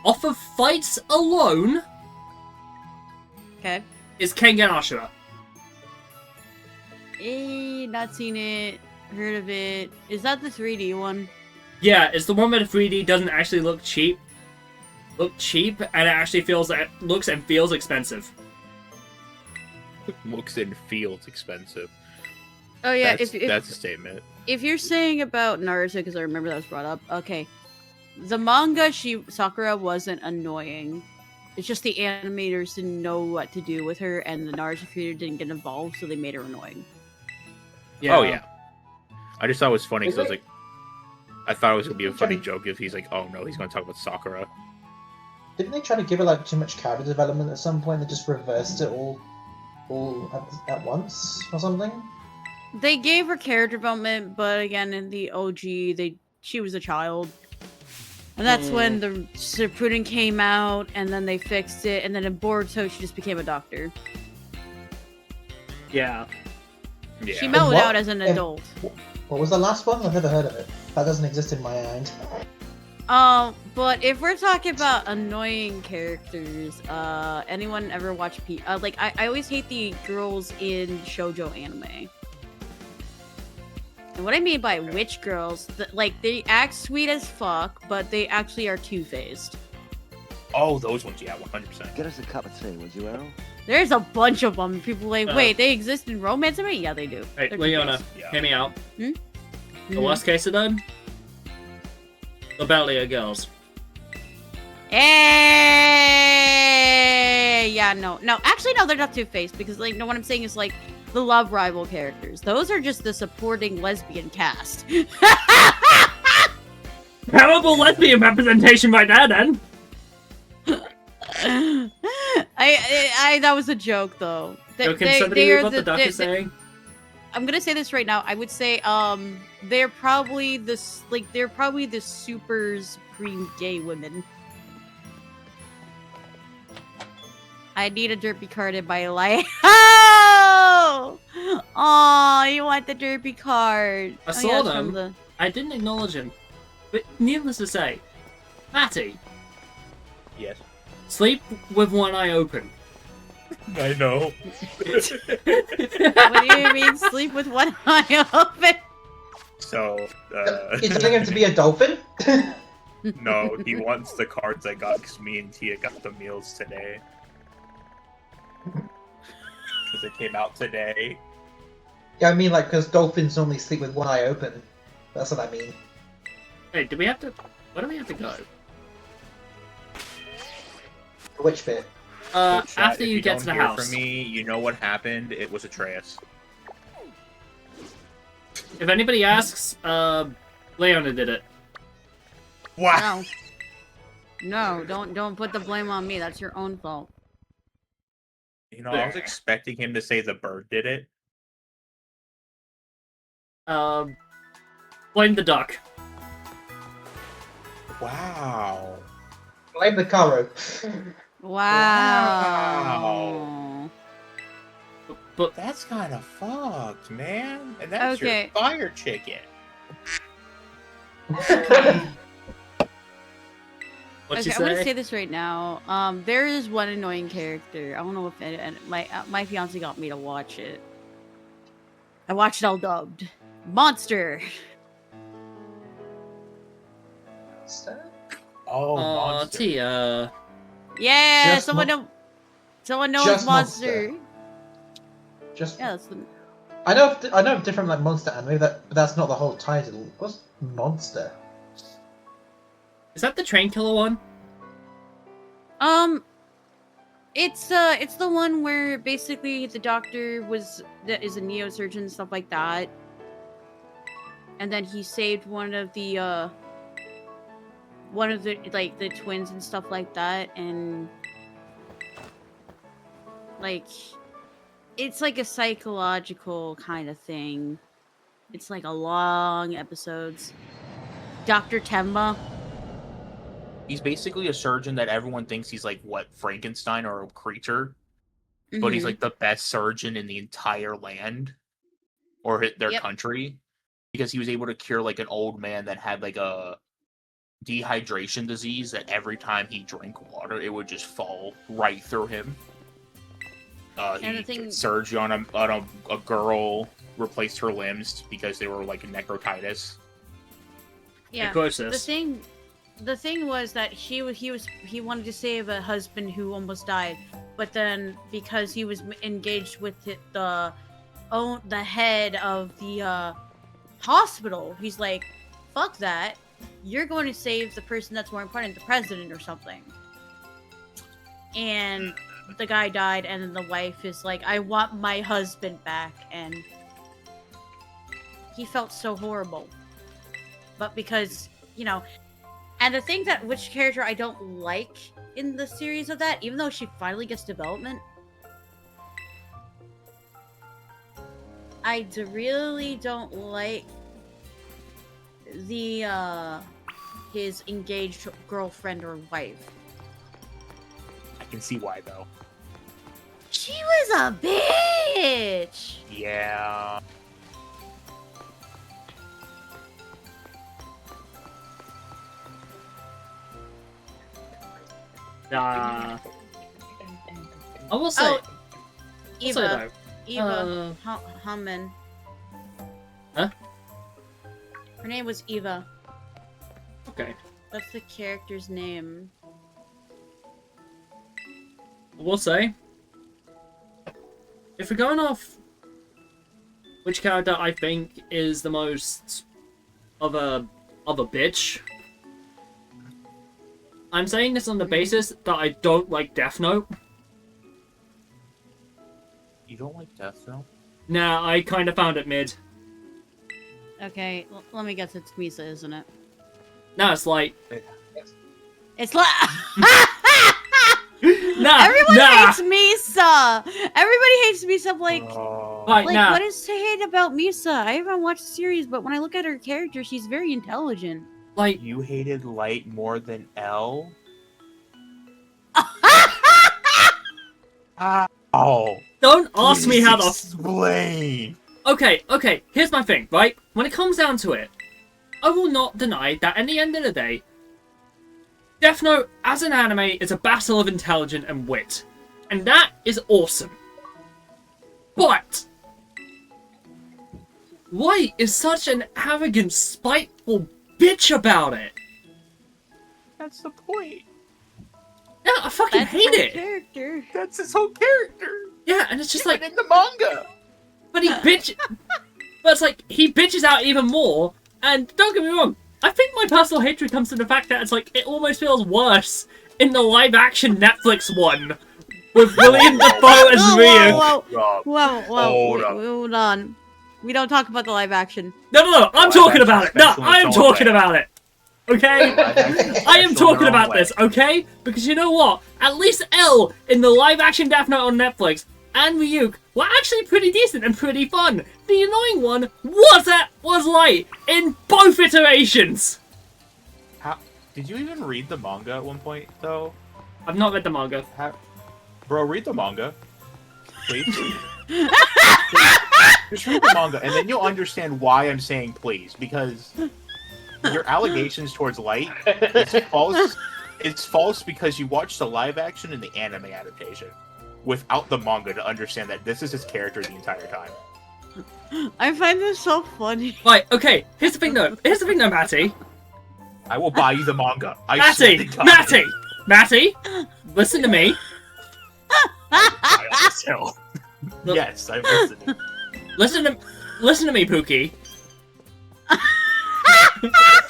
off of fights alone, Okay. is Kengan Ashura. Not seen it. Heard of it. Is that the 3D one? Yeah, it's the one where the 3D doesn't actually look cheap. And it actually looks and feels expensive. Looks and feels expensive. Oh yeah, That's a statement. If you're saying about Naruto, because I remember that was brought up. Okay, the manga Sakura wasn't annoying. It's just the animators didn't know what to do with her, and the Naruto creator didn't get involved, so they made her annoying. Yeah. Oh yeah. I just thought it was funny because I thought it was gonna be a funny joke if he's like, oh no, he's gonna talk about Sakura. Didn't they try to give her like too much character development at some point? They just reversed it all at once or something. They gave her character development, but again, in the OG, she was a child. And that's when the Shippuden came out, and then they fixed it, and then in Boruto, she just became a doctor. Yeah. Yeah. She mellowed out as an adult. What was the last one? I've never heard of it. That doesn't exist in my mind. But if we're talking about annoying characters, anyone ever watch I always hate the girls in shoujo anime. And what I mean by witch girls, they act sweet as fuck, but they actually are two-faced. Oh, those ones, yeah, 100%. Get us a cup of tea, would you, Errol? There's a bunch of them. People wait, they exist in romance anime? Yeah, they do. Hey, They're Leona, two-faced. hear me out. Hmm? The worst case scenario, the Bellier girls. Hey! Yeah, no. Actually, no, they're not two-faced, because, no, what I'm saying is, the love rival characters. Those are just the supporting lesbian cast. Terrible lesbian representation right there, then. That was a joke, though. Can somebody read what the duck is saying? I'm gonna say this right now. I would say, they're probably the super supreme gay women. I need a derpy card in my life. Oh, you want the derpy card? I saw them. I didn't acknowledge him. But needless to say, Matty, Yes. sleep with one eye open. I know. What do you mean, sleep with one eye open? So, You're telling him to be a dolphin? no, he wants the cards I got because me and Tia got the meals today. Because it came out today. Yeah, I mean, because dolphins normally sleep with one eye open. That's what I mean. Hey, do we have to... Where do we have to go? Which bit? So, chat, After if you get don't to the hear house. from me, you know what happened. It was Atreus. If anybody asks, Leona did it. Wow. No, don't put the blame on me. That's your own fault. You know, I was expecting him to say the bird did it. Blame the duck. Wow. Blame the Karo. Wow. But That's kind of fucked, man. And that's Okay. your fire chicken. what Okay, you I'm gonna say? say this right now. There is one annoying character. I don't know if my fiance got me to watch it. I watched it all dubbed. Monster. Oh, monster. Tia. Yeah, Just someone knows just Monster. Just Yeah, that's the... I know of different like monster anime, but that's not the whole title. What's monster? Is that the train killer one? It's the one where basically the doctor is a neosurgeon and stuff like that, and then he saved one of the like the twins and stuff like that, and like it's like a psychological kind of thing. It's like a long episodes. Dr. Temma. He's basically a surgeon that everyone thinks he's like, what, Frankenstein or a creature? But he's like the best surgeon in the entire land. Or their Yep. country. Because he was able to cure like an old man that had like a dehydration disease that every time he drank water, it would just fall right through him. And the He thing- did surgery on a girl, replaced her limbs because they were like necrotitis. Yeah. Necrosis. The thing was that he wanted to save a husband who almost died, but then because he was engaged with the head of the hospital, he's like, "Fuck that! You're going to save the person that's more important, the president or something." And the guy died, and then the wife is like, "I want my husband back," and he felt so horrible. But because, and the thing that which character I don't like in the series of that, even though she finally gets development, I really don't like his engaged girlfriend or wife. I can see why though. She was a bitch. Yeah. I will say. Oh, I'll say though. Eva Humman. Huh? Her name was Eva. Okay. That's the character's name. I will say. If we're going off which character I think is the most of a bitch, I'm saying this on the basis that I don't like Death Note. You don't like Death Note? Nah, I kind of found it mid. Okay, let me guess. It's Misa, isn't it? No, it's like It's like nah, everyone nah. hates Misa. Everybody hates Misa. Like Like, nah. what is to hate about Misa? I haven't watched the series, but when I look at her character, she's very intelligent. Like, You hated Light more than L? Oh. don't ask me how to. Explain. Okay. Here's my thing, right? When it comes down to it, I will not deny that at the end of the day, Death Note as an anime is a battle of intelligence and wit, and that is awesome. But Light is such an arrogant, spiteful bitch about it. That's the point. Yeah, I fucking That's hate her it. character. That's his whole character. Yeah, and it's just Even like, in the manga. but it's like he bitches out even more. And don't get me wrong, I think my personal hatred comes to the fact that it's like it almost feels worse in the live-action Netflix one with William Dafoe as Ryu. Hold on. We don't talk about the live action. No, I'm talking about it. No, I am talking about it. Okay? I am talking about this, okay? Because you know what? At least L in the live-action Death Note on Netflix and Ryuk were actually pretty decent and pretty fun. The annoying one was Light in both iterations. Did you even read the manga at one point, though? I've not read the manga. Bro, read the manga. Please. Just read the manga, and then you'll understand why I'm saying please, because your allegations towards Light, it's false. It's false because you watched the live action and the anime adaptation without the manga to understand that this is his character the entire time. I find this so funny. Right, okay, here's the thing though, Matty. I will buy you the manga. I swear to God. Matty, listen to me. Yes, I'm listening. Listen to me, Pookie.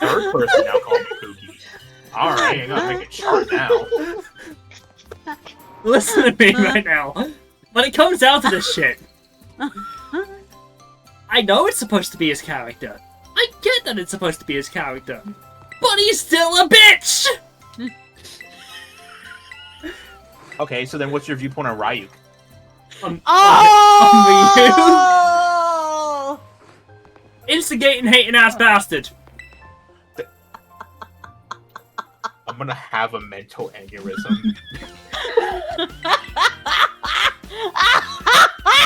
Third person now call me Pookie. Alright, I gotta make it short now. Listen to me right now. When it comes down to this shit, I know it's supposed to be his character. I get that it's supposed to be his character. But he's still a bitch! Okay, so then what's your viewpoint on Ryuk? Oh! Instigating, hating ass bastard. I'm gonna have a mental aneurysm.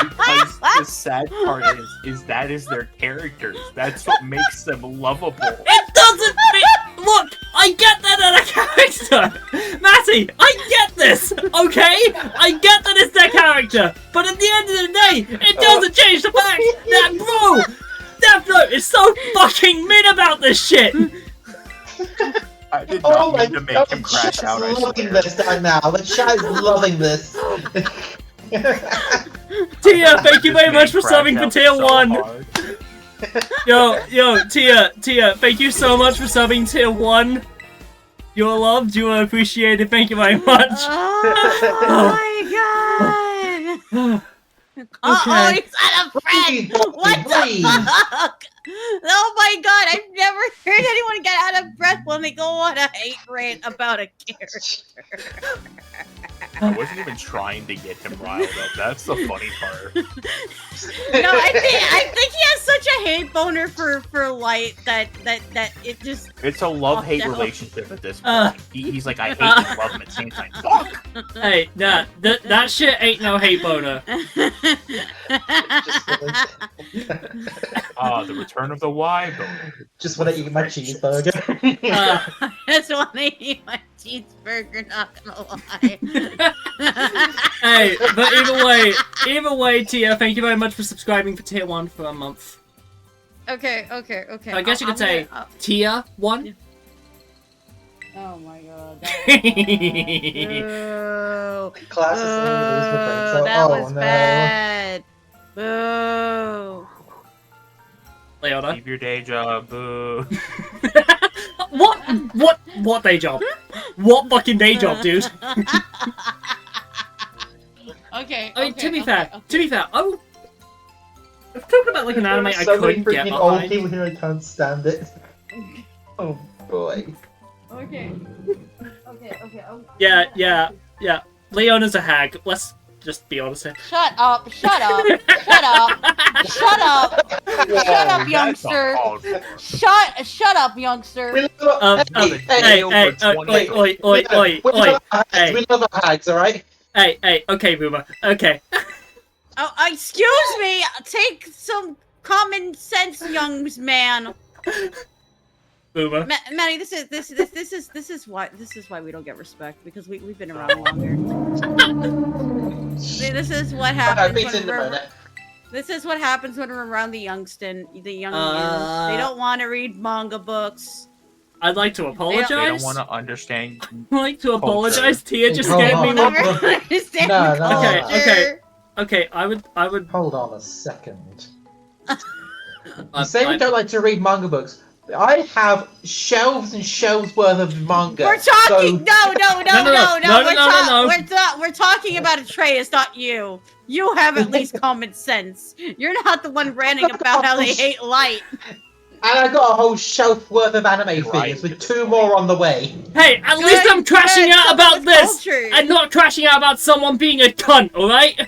Because the sad part is that is their characters. That's what makes them lovable. It doesn't look, I get that in a character! Matty, I get this, okay? I get that it's their character, but at the end of the day, it doesn't change the fact that, bro, Death Note is so fucking mid about this shit! I did not mean to make him crash out, I loving swear. this right now. The chat is loving this. Tia, thank you very much for subbing for tier 1. Hard. Yo, Tia, thank you so much for subbing tier 1. You're loved, you are appreciated, thank you very much. Oh my god! Oh, he's on a friend! What the fuck? Oh my god, I've never heard anyone get out of breath when they go on a hate rant about a character. I wasn't even trying to get him riled up. That's the funny part. No, I think he has such a hate boner for Light that it just. It's a love-hate relationship at this point. He's like, I hate and love him at the same time. Fuck! Hey, nah, that shit ain't no hate boner. The return of the Y boner. Just want to eat my cheeseburger. I just want to eat my cheeseburger, not gonna lie. Hey, but either way, Tia, thank you very much for subscribing for tier 1 for a month. Okay. I guess you could say tier 1. Oh my god. Class is that was bad. Boo. Leona. Leave your day job, boo. What day job? What fucking day job, dude? Okay. I mean, to be fair, I'm talking about like an anime I couldn't get freaking old behind. people here, I can't stand it. Oh boy. Okay. Yeah. Leona's a hag. Let's just be honest here. Shut up, youngster. Shut up, youngster. We love Hey, we love our hags, alright? Hey, okay, Boomer. Okay. Oh, excuse me. Take some common sense, young man. Boomer. Maddie, this is why we don't get respect, because we've been around longer. This is what happens. This is what happens when we're around the youngsters. They don't want to read manga books. I'd like to apologize. They don't want to understand. I'd like to apologize. Tia just Hold scared on. me. No. Okay. I would. Hold on a second. You say we don't like to read manga books, I have shelves and shelves worth of manga. We're talking. So... No. We're talking about Atreus, not you. You have at least common sense. You're not the one ranting about how they hate light. And I got a whole shelf worth of anime Right. figures with 2 more on the way. Hey, at least I'm crashing out someone about with this, culture. and not crashing out about someone being a cunt. All right?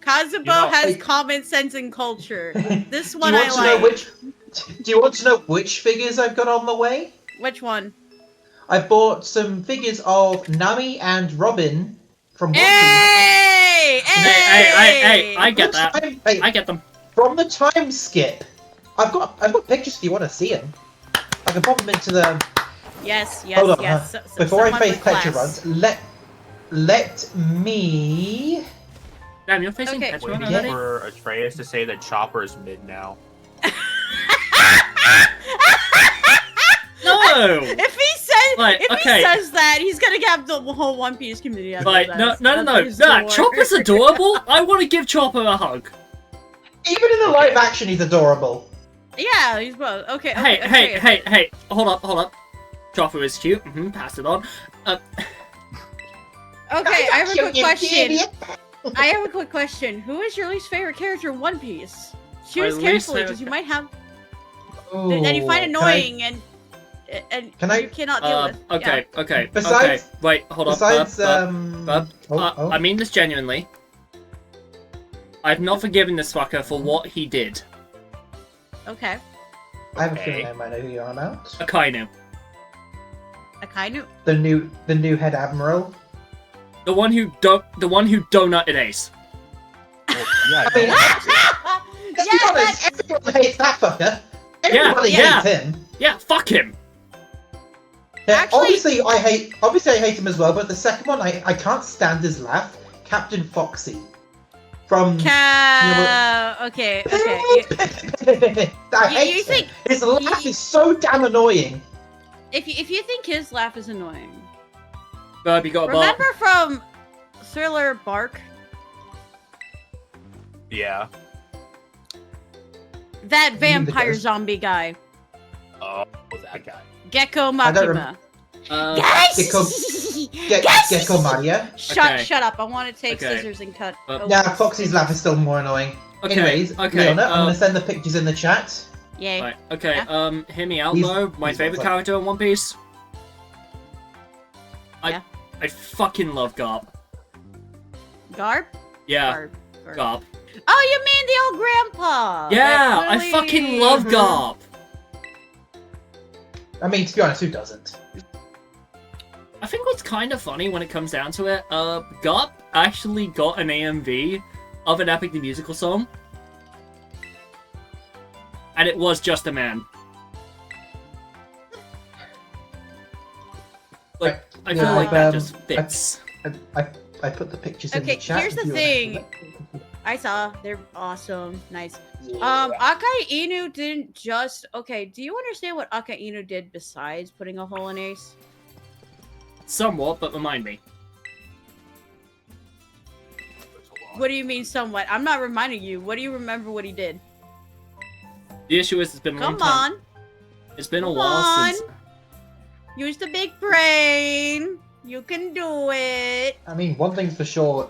Kazubo has common sense and culture. This one I like. Do you want to know which figures I've got on the way? Which one? I bought some figures of Nami and Robin from One Piece. Hey! Hey! I get that. Hey, I get them. from the time skip. I've got pictures if you want to see them. I can pop them into the. Yes. Hold on, Yes. before I someone face with class. Petra runs, let me. Damn, you're facing Okay. Petra Waiting already? for Atreus to say that Chopper is mid now. No! If he says Like, he okay. says that, he's gonna have the whole One Piece community. out Like, his no. ass. Out his Nah, door. Chopper's adorable. I want to give Chopper a hug. Even in the live action, he's adorable. Yeah, he's both. Okay. Hey. Hold up. Chopper is cute. Pass it on. Okay, I have a quick question. I have a quick question. Who is your least favorite character in One Piece? Choose My least carefully, because favorite you might have That you find annoying and Can I- you cannot deal with. Okay. Besides- Wait, hold on. Besides, Bub. oh. I mean this genuinely. I've not forgiven this fucker for what he did. Yeah. Okay. I have a Okay. feeling I might know who you're on about. Akainu. Akainu. The new head admiral. The one who donutted Ace. Well, yeah, I mean, Yeah, let's be honest, everyone hates that fucker. Everybody yeah. hates him. Yeah, fuck him. Yeah, Actually- obviously I hate him as well, but the second one I can't stand his laugh. Captain Foxy. From Okay. I hate you him. think- His laugh is so damn annoying. If you think his laugh is annoying, Bub, you got a bar. remember from Thriller Bark yeah. that the vampire ghost. zombie guy, Oh, that guy. Gecko I don't Makima. Gecko Maria. Okay. Shut up! I want to take Okay. scissors and cut. But- open Now this Foxy's thing. laugh is still more annoying. Okay, Anyways, okay, Leona, I'm gonna send the pictures in the chat. Yay. Right, okay, Yeah. hear me out He's- though. My he's favorite what's up. character in One Piece. Yeah. I fucking love Garp. Garp? Yeah, Garp. Garp. Oh, you mean the old grandpa? Yeah, I That fucking really- love Garp. I mean, to be honest, who doesn't? I think what's kind of funny when it comes down to it, Garp actually got an AMV of an Epic the Musical song. And it was Just a Man. Like, I feel Yeah, like that I've, just fits. I put the pictures in Okay, the chat. here's if the you thing. wanna- I saw. They're awesome. Nice. Yeah. Akai Inu didn't just... Okay, do you understand what Akai Inu did besides putting a hole in Ace? Somewhat, but remind me. What do you mean somewhat? I'm not reminding you. What do you remember what he did? The issue is it's been a long Come time. on. It's been a Come while on. since... Use the big brain. You can do it. I mean, one thing's for sure.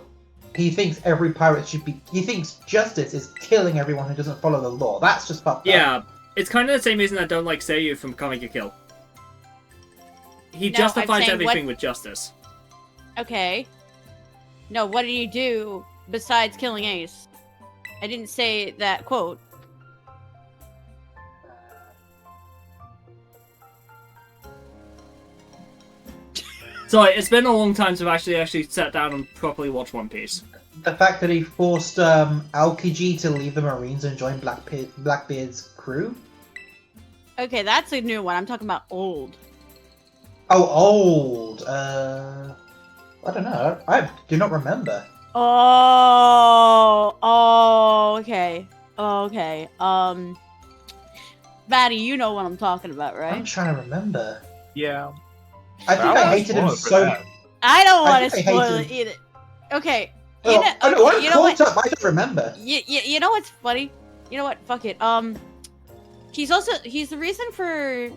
He thinks every pirate should be. He thinks justice is killing everyone who doesn't follow the law. That's just fucked up. Yeah, it's kind of the same reason I don't like Seiyu from Comic a Kill. He No, I'm justifies saying everything what- with justice. Okay. No, what did he do besides killing Ace? I didn't say that quote. Sorry, it's been a long time since I've actually sat down and properly watched One Piece. The fact that he forced Aokiji to leave the Marines and join Blackbeard's crew. Okay, that's a new one. I'm talking about old. Oh, old. I don't know. I do not remember. Oh, okay. Okay. Maddie, you know what I'm talking about, I'm right? trying to remember. Yeah. I think I hated him so. I don't I want to think I spoil it hated- either. Okay. Oh, You know, I know, you know I'm what? caught up. I don't remember. You know what's funny? You know what? Fuck it. He's the reason for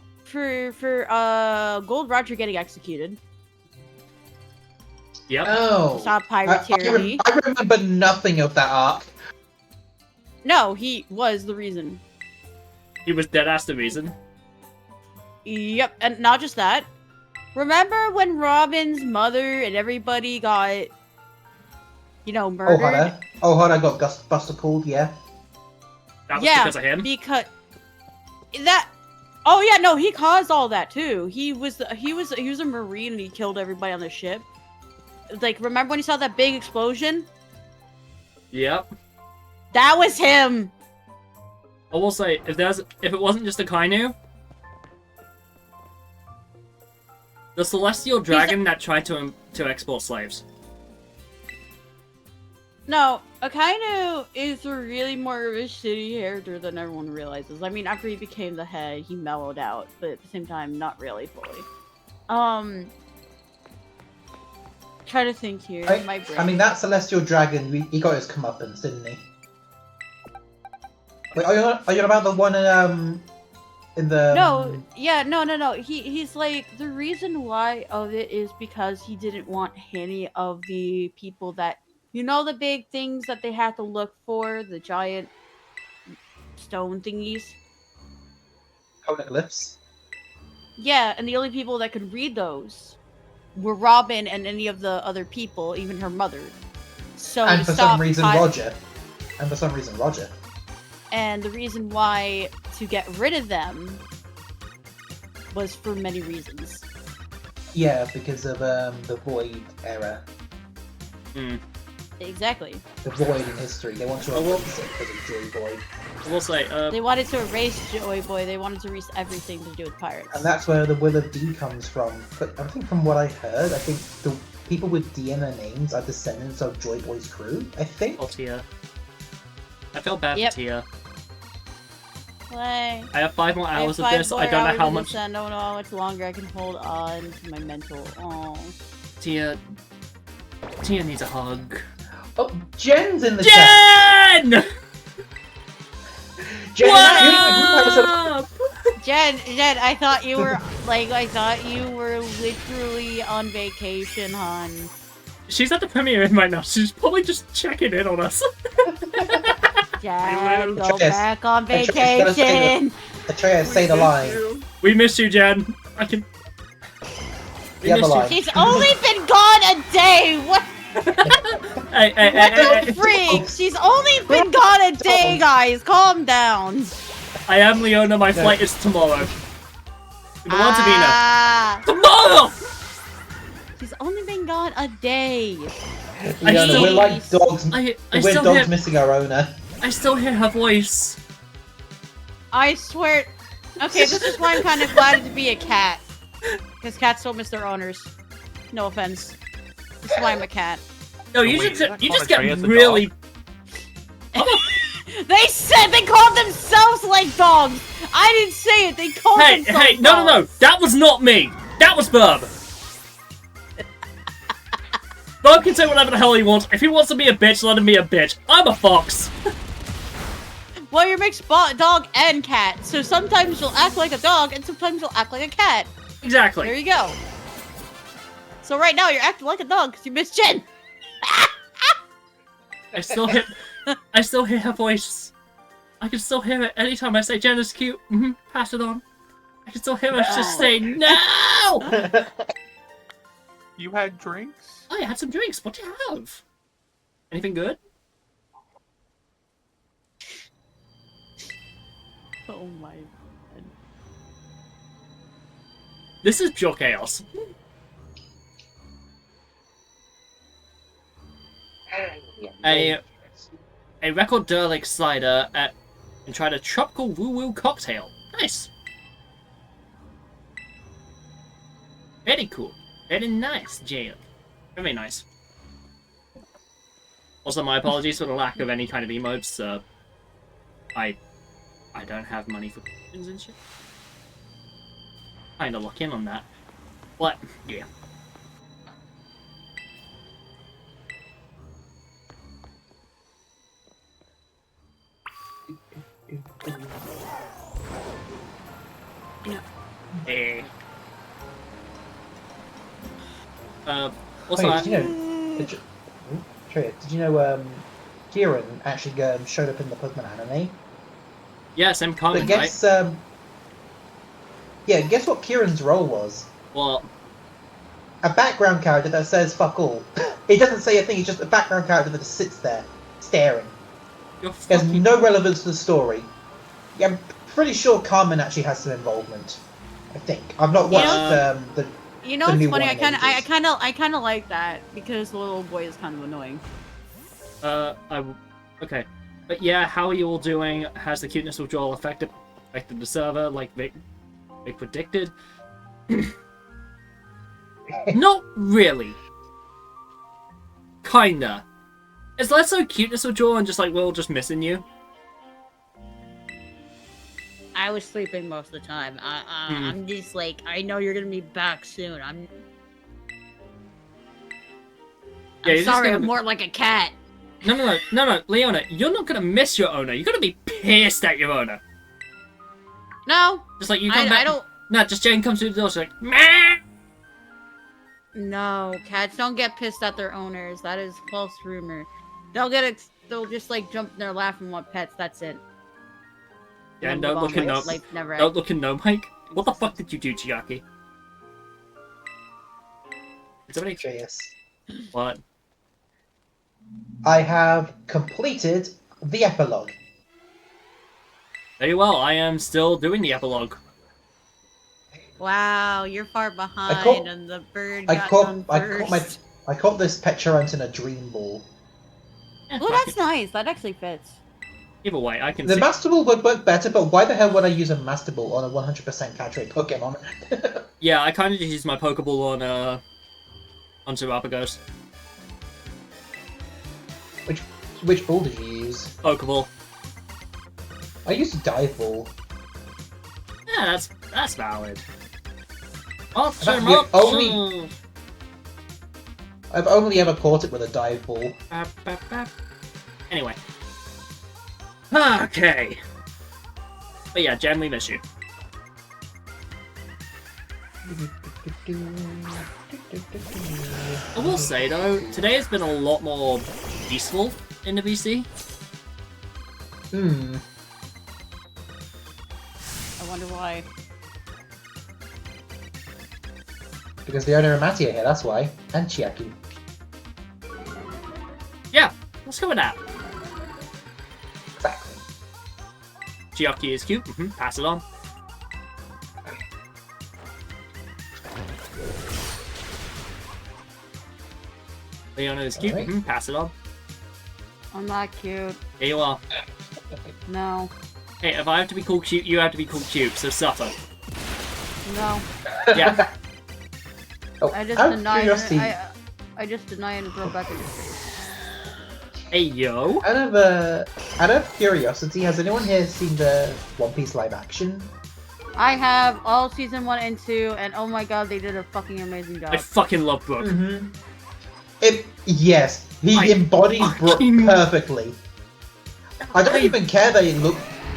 Gold Roger getting executed. Yep. Oh. Stop pirate tyranny. I remember nothing of that arc. No, he was the reason. He was dead ass the reason. Yep, and not just that. Remember when Robin's mother and everybody got, murdered? Oh, Hada got Buster called, yeah. That was because of him? Because that. Oh yeah, no, he caused all that too. He was a Marine and he killed everybody on the ship. Like, remember when he saw that big explosion? Yep. That was him. I will say, if it wasn't just a Kainu, the celestial dragon that tried to export slaves. No, Akainu is really more of a shitty character than everyone realizes. I mean, after he became the head, he mellowed out, but at the same time, not really fully. Try to think here. My brain. I mean, that celestial dragon, he got his comeuppance, didn't he? Wait, are you about the one in the? No, yeah, no. He's like, the reason why of it is because he didn't want any of the people that, the big things that they had to look for, the giant stone thingies. Poneglyphs. Yeah, and the only people that could read those were Robin and any of the other people, even her mother. So And for some reason, Roger. And the reason why to get rid of them was for many reasons. Yeah, because of the Void era. Hmm. Exactly. The Void in history. They want to erase it because of Joy Void. I will say, they wanted to erase Joy Boy. They wanted to erase everything to do with pirates. And that's where the Will of D comes from. But I think from what I heard, I think the people with D in their names are descendants of Joy Boy's crew, I think. Oh, Tia. I feel bad for Tia. Play. I have 5 more hours of this. I don't know how much. I don't know how much longer I can hold on to my mental. Oh. Tia needs a hug. Oh, Jen's in the chat. Jen! Jen, I thought you were literally on vacation, hon. She's at the premiere right now. She's probably just checking in on us. Jen, go back on vacation. Atreus, say the line. We miss you, Jen. I can. The other line. She's only been gone a day. What? Hey, freak! She's only been gone a day, guys. Calm down. I am Leona. My flight is tomorrow. Go on, Tavina. Tomorrow. She's only been gone a day. Leona, we're like dogs. We're dogs missing our owner. I still hear her voice. I swear. Okay, this is why I'm kind of glad to be a cat. Because cats don't miss their owners. No offense. That's why I'm a cat. No, you just get really. They called themselves like dogs. I didn't say it. They called themselves dogs. Hey, no. That was not me. That was Burb. Burb can say whatever the hell he wants. If he wants to be a bitch, let him be a bitch. I'm a fox. Well, you're mixed dog and cat, so sometimes you'll act like a dog and sometimes you'll act like a cat. Exactly. There you go. So right now you're acting like a dog because you missed Jen. I still hear her voice. I can still hear it anytime I say Jen is cute. Pass it on. I can still hear her just say no. You had drinks? Oh, I had some drinks. What do you have? Anything good? Oh my god. This is pure chaos. A record derelict cider and tried a tropical woo-woo cocktail. Nice. Very cool. Very nice, Jane. Very nice. Also, my apologies for the lack of any kind of emotes. I don't have money for questions and shit. Kinda lock in on that. But, yeah. Eh. Also, Wait, did you know? Did you know? Kieran actually showed up in the Pokemon anime. yeah, same But comment, guess, right? yeah, guess what Kieran's role was? Well, A background character that says "fuck all." He doesn't say a thing. He's just a background character that just sits there, staring. you're He has fucking... no relevance to the story. Yeah, I'm pretty sure Carmen actually has some involvement. I think I've not watched the. You know The what's new funny? one in I ages. kind of like that because the little boy is kind of annoying. Okay. But yeah, how are you all doing? Has the cuteness of Joel affected the server like they predicted? Not really. Kinda. It's less so cuteness of Joel and just like Will just missing you. I was sleeping most of the time. I'm just like, I know you're gonna be back soon. I'm Yeah, you're just sorry, gonna I'm be- more like a cat. No, Leona, you're not gonna miss your owner. You're gonna be pissed at your owner. No, Just like you come back. I don't. No, just Jane comes through the door. She's like, meh. No, cats don't get pissed at their owners. That is false rumor. They'll just like jump in their lap and want pets. That's it. Yeah, And don't move on look at like no. life never Don't ends. look at no, Mike. What the fuck did you do, Chiaki? Is somebody... JS. What? I have completed the epilogue. Very well, I am still doing the epilogue. Wow, you're far behind, caught- and the bird I got caught done my first. I caught this Petulant in a dream ball. Yeah, Oh, that's nice. That actually fits. Either way, I can The see. Master Ball would work better, but why the hell would I use a Master Ball on a 100% catch rate Pokemon? Yeah, I kind of just used my Pokeball on onto Rapagos. Which ball did you use? Pokeball. I used a Dive Ball. Yeah, that's valid. Oh, That- I've only ever caught it with a Dive Ball. Anyway. Okay. But yeah, Jen, we miss you. I will say though, today has been a lot more peaceful in the VC. Hmm. I wonder why. Because the owner of Matty are here, that's why. And Chiaki. Yeah, let's go with that. Exactly. Chiaki is cute. Pass it on. Leona is cute. Alright. Pass it on. I'm not cute. Here you are. No. Hey, if I have to be called cute, you have to be called cute, so suffer. No. Yeah. Oh, I just out of deny curiosity, it. I just deny it and throw it back in your face. Hey, yo. out of curiosity, has anyone here seen the One Piece live action? I have all season 1 and 2, and oh my god, they did a fucking amazing job. I fucking love Brooke. Mm-hmm. Yes, he I embodies Brooke fucking- perfectly. I don't even care that he look.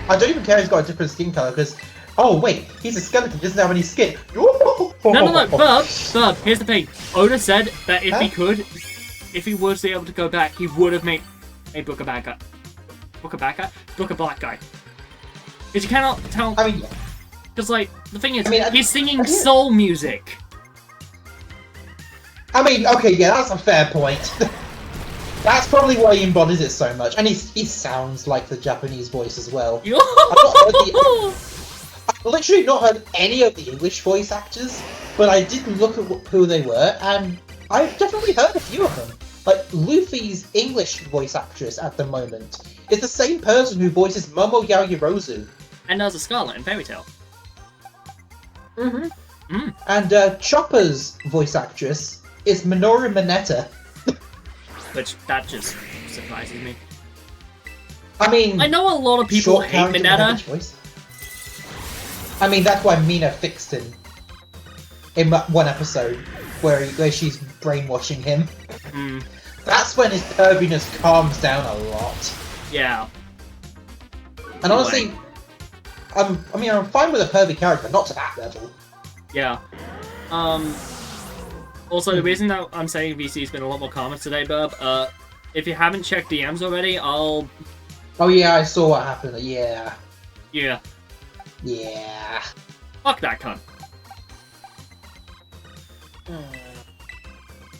I don't even care he's got a different skin color because. Oh wait, he's a skeleton. He doesn't have any skin. No, Bub, here's the thing. Oda said that if he could, if he was able to go back, he would have made Brooke a bad guy. Brooke a bad guy? Brooke a black guy. Because you cannot tell. I mean, Because, like, the thing is, I mean, he's singing soul music. okay, yeah, that's a fair point. That's probably why he embodies it so much, and he sounds like the Japanese voice as well. I've literally not heard any of the English voice actors, but I did look at who they were, and I've definitely heard a few of them. Like, Luffy's English voice actress at the moment is the same person who voices Momo Yaoyorozu. And there's a Scarlet in Fairy Tail. Mm-hmm. And Chopper's voice actress is Minoru Mineta. Which, that just surprises me. I mean, I know a lot of people short hate character with a Mineta. heavy voice. I mean, that's why Mina fixed him in one episode where she's brainwashing him. Mm, That's when his perviness calms down a lot. yeah. And honestly, I'm fine with a pervy character, not to that level. Yeah. Also, the reason that I'm saying VC's been a lot more calmer today, Burb, if you haven't checked DMs already, I'll... Oh yeah, I saw what happened. Yeah. Yeah. Yeah. Fuck that cunt.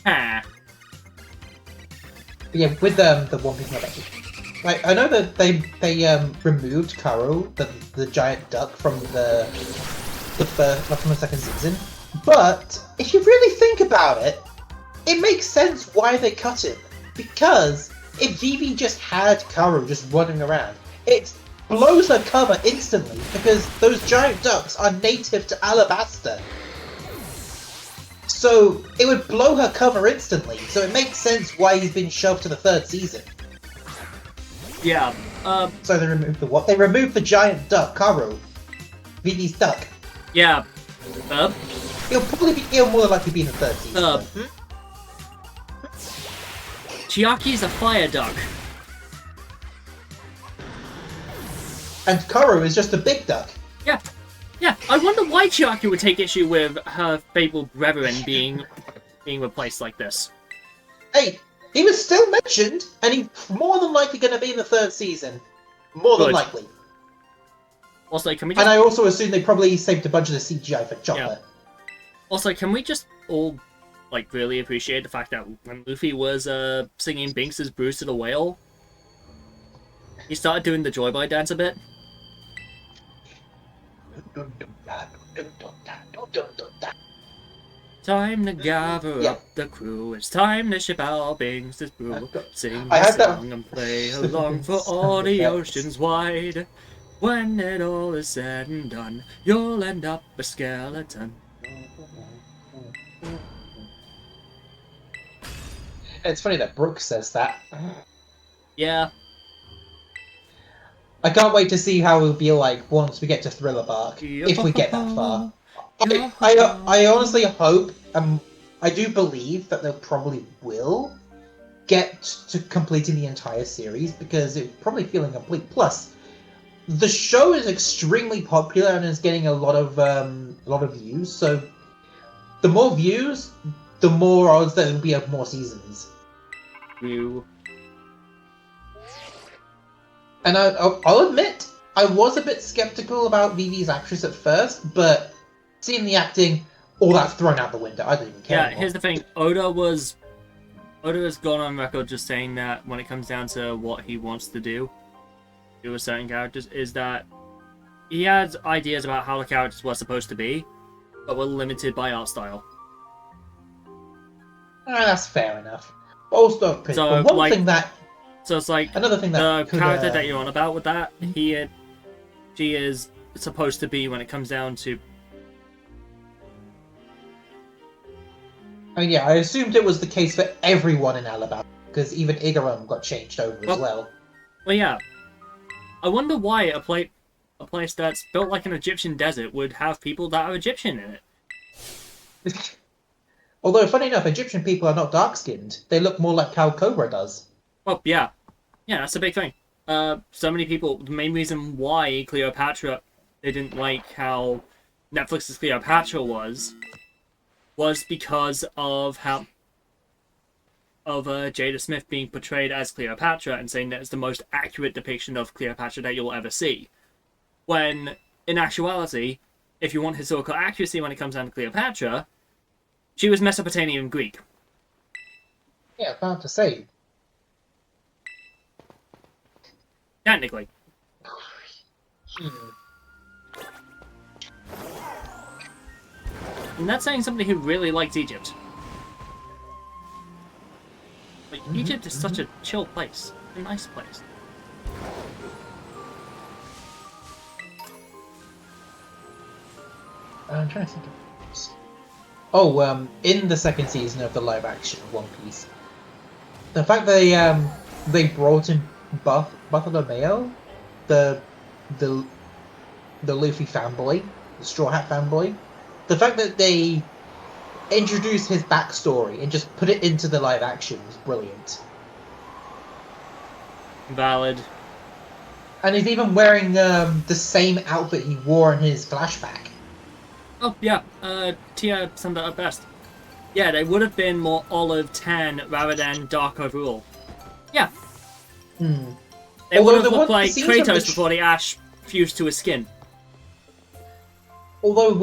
Ah. But yeah, with the One Piece novel, like I know that they removed Karo, the giant duck, from the first, not from the second season. But if you really think about it, it makes sense why they cut him. Because if Vivi just had Karo just running around, it blows her cover instantly because those giant ducks are native to Alabasta. So it would blow her cover instantly, so it makes sense why he's been shoved to the third season. Yeah, So they removed the what? They removed the giant duck, Karo. Vivi's duck. yeah. Burb? He'll more likely be in the third season. Chiaki's a fire duck. And Karo is just a big duck. Yeah. Yeah, I wonder why Chiaki would take issue with her fabled brethren being replaced like this. Hey, he was still mentioned, and he's more than likely going to be in the third season. More than Good. likely. Also, can we just... And I also assume they probably saved a bunch of the CGI for Chopper. Yeah. Also, can we just all, like, really appreciate the fact that when Luffy was, singing Binks' Bruce to the Whale, he started doing the Joy Boy dance a bit? Time to gather up the crew, it's time to ship out Binks' brew. Sing I the had that- song and play along for all the oceans wide. When it all is said and done, you'll end up a skeleton. It's funny that Brooke says that. Yeah, I can't wait to see how it'll be like once we get to Thriller Bark, if we get that far. I honestly hope, I do believe that they probably will get to completing the entire series, because it's probably feeling complete. Plus, the show is extremely popular and is getting a lot of views, so the more views, the more odds that it'll be of more seasons. you. And I'll admit, I was a bit skeptical about Vivi's actress at first, but seeing the acting, all that's thrown out the window. I don't even care Yeah, anymore. here's the thing. Oda has gone on record just saying that when it comes down to what he wants to do with certain characters, is that he has ideas about how the characters were supposed to be, but were limited by art style. That's fair enough. Also, So, but like, thing that So it's like another thing the that could, character that you're on about with that, she is supposed to be when it comes down to. I mean, yeah, I assumed it was the case for everyone in Alabama, because even Igaram got changed over as well. Well, yeah. I wonder why a place that's built like an Egyptian desert would have people that are Egyptian in it. Although, funny enough, Egyptian people are not dark-skinned. They look more like how Cobra does. Well, yeah. Yeah, that's a big thing. So many people, the main reason why Cleopatra, they didn't like how Netflix's Cleopatra was because of Jada Smith being portrayed as Cleopatra and saying that it's the most accurate depiction of Cleopatra that you'll ever see. When, in actuality, if you want historical accuracy when it comes down to Cleopatra, she was Mesopotamian Greek. Yeah, about to say. Technically. And that's saying somebody who really likes Egypt. Like, Egypt is such a chill place. A nice place. I'm trying to think of this. Oh, in the second season of the live action of One Piece, the fact that they brought in Bartholomew, the Luffy fanboy, the Straw Hat fanboy, the fact that they introduced his backstory and just put it into the live action was brilliant. Valid. And he's even wearing the same outfit he wore in his flashback. Oh, yeah, Tia summed that up best. Yeah, they would have been more olive tan rather than dark overall. Yeah. Hmm. They Although would have the looked one- like the scenes from Kratos the before the ash fused to his skin. Although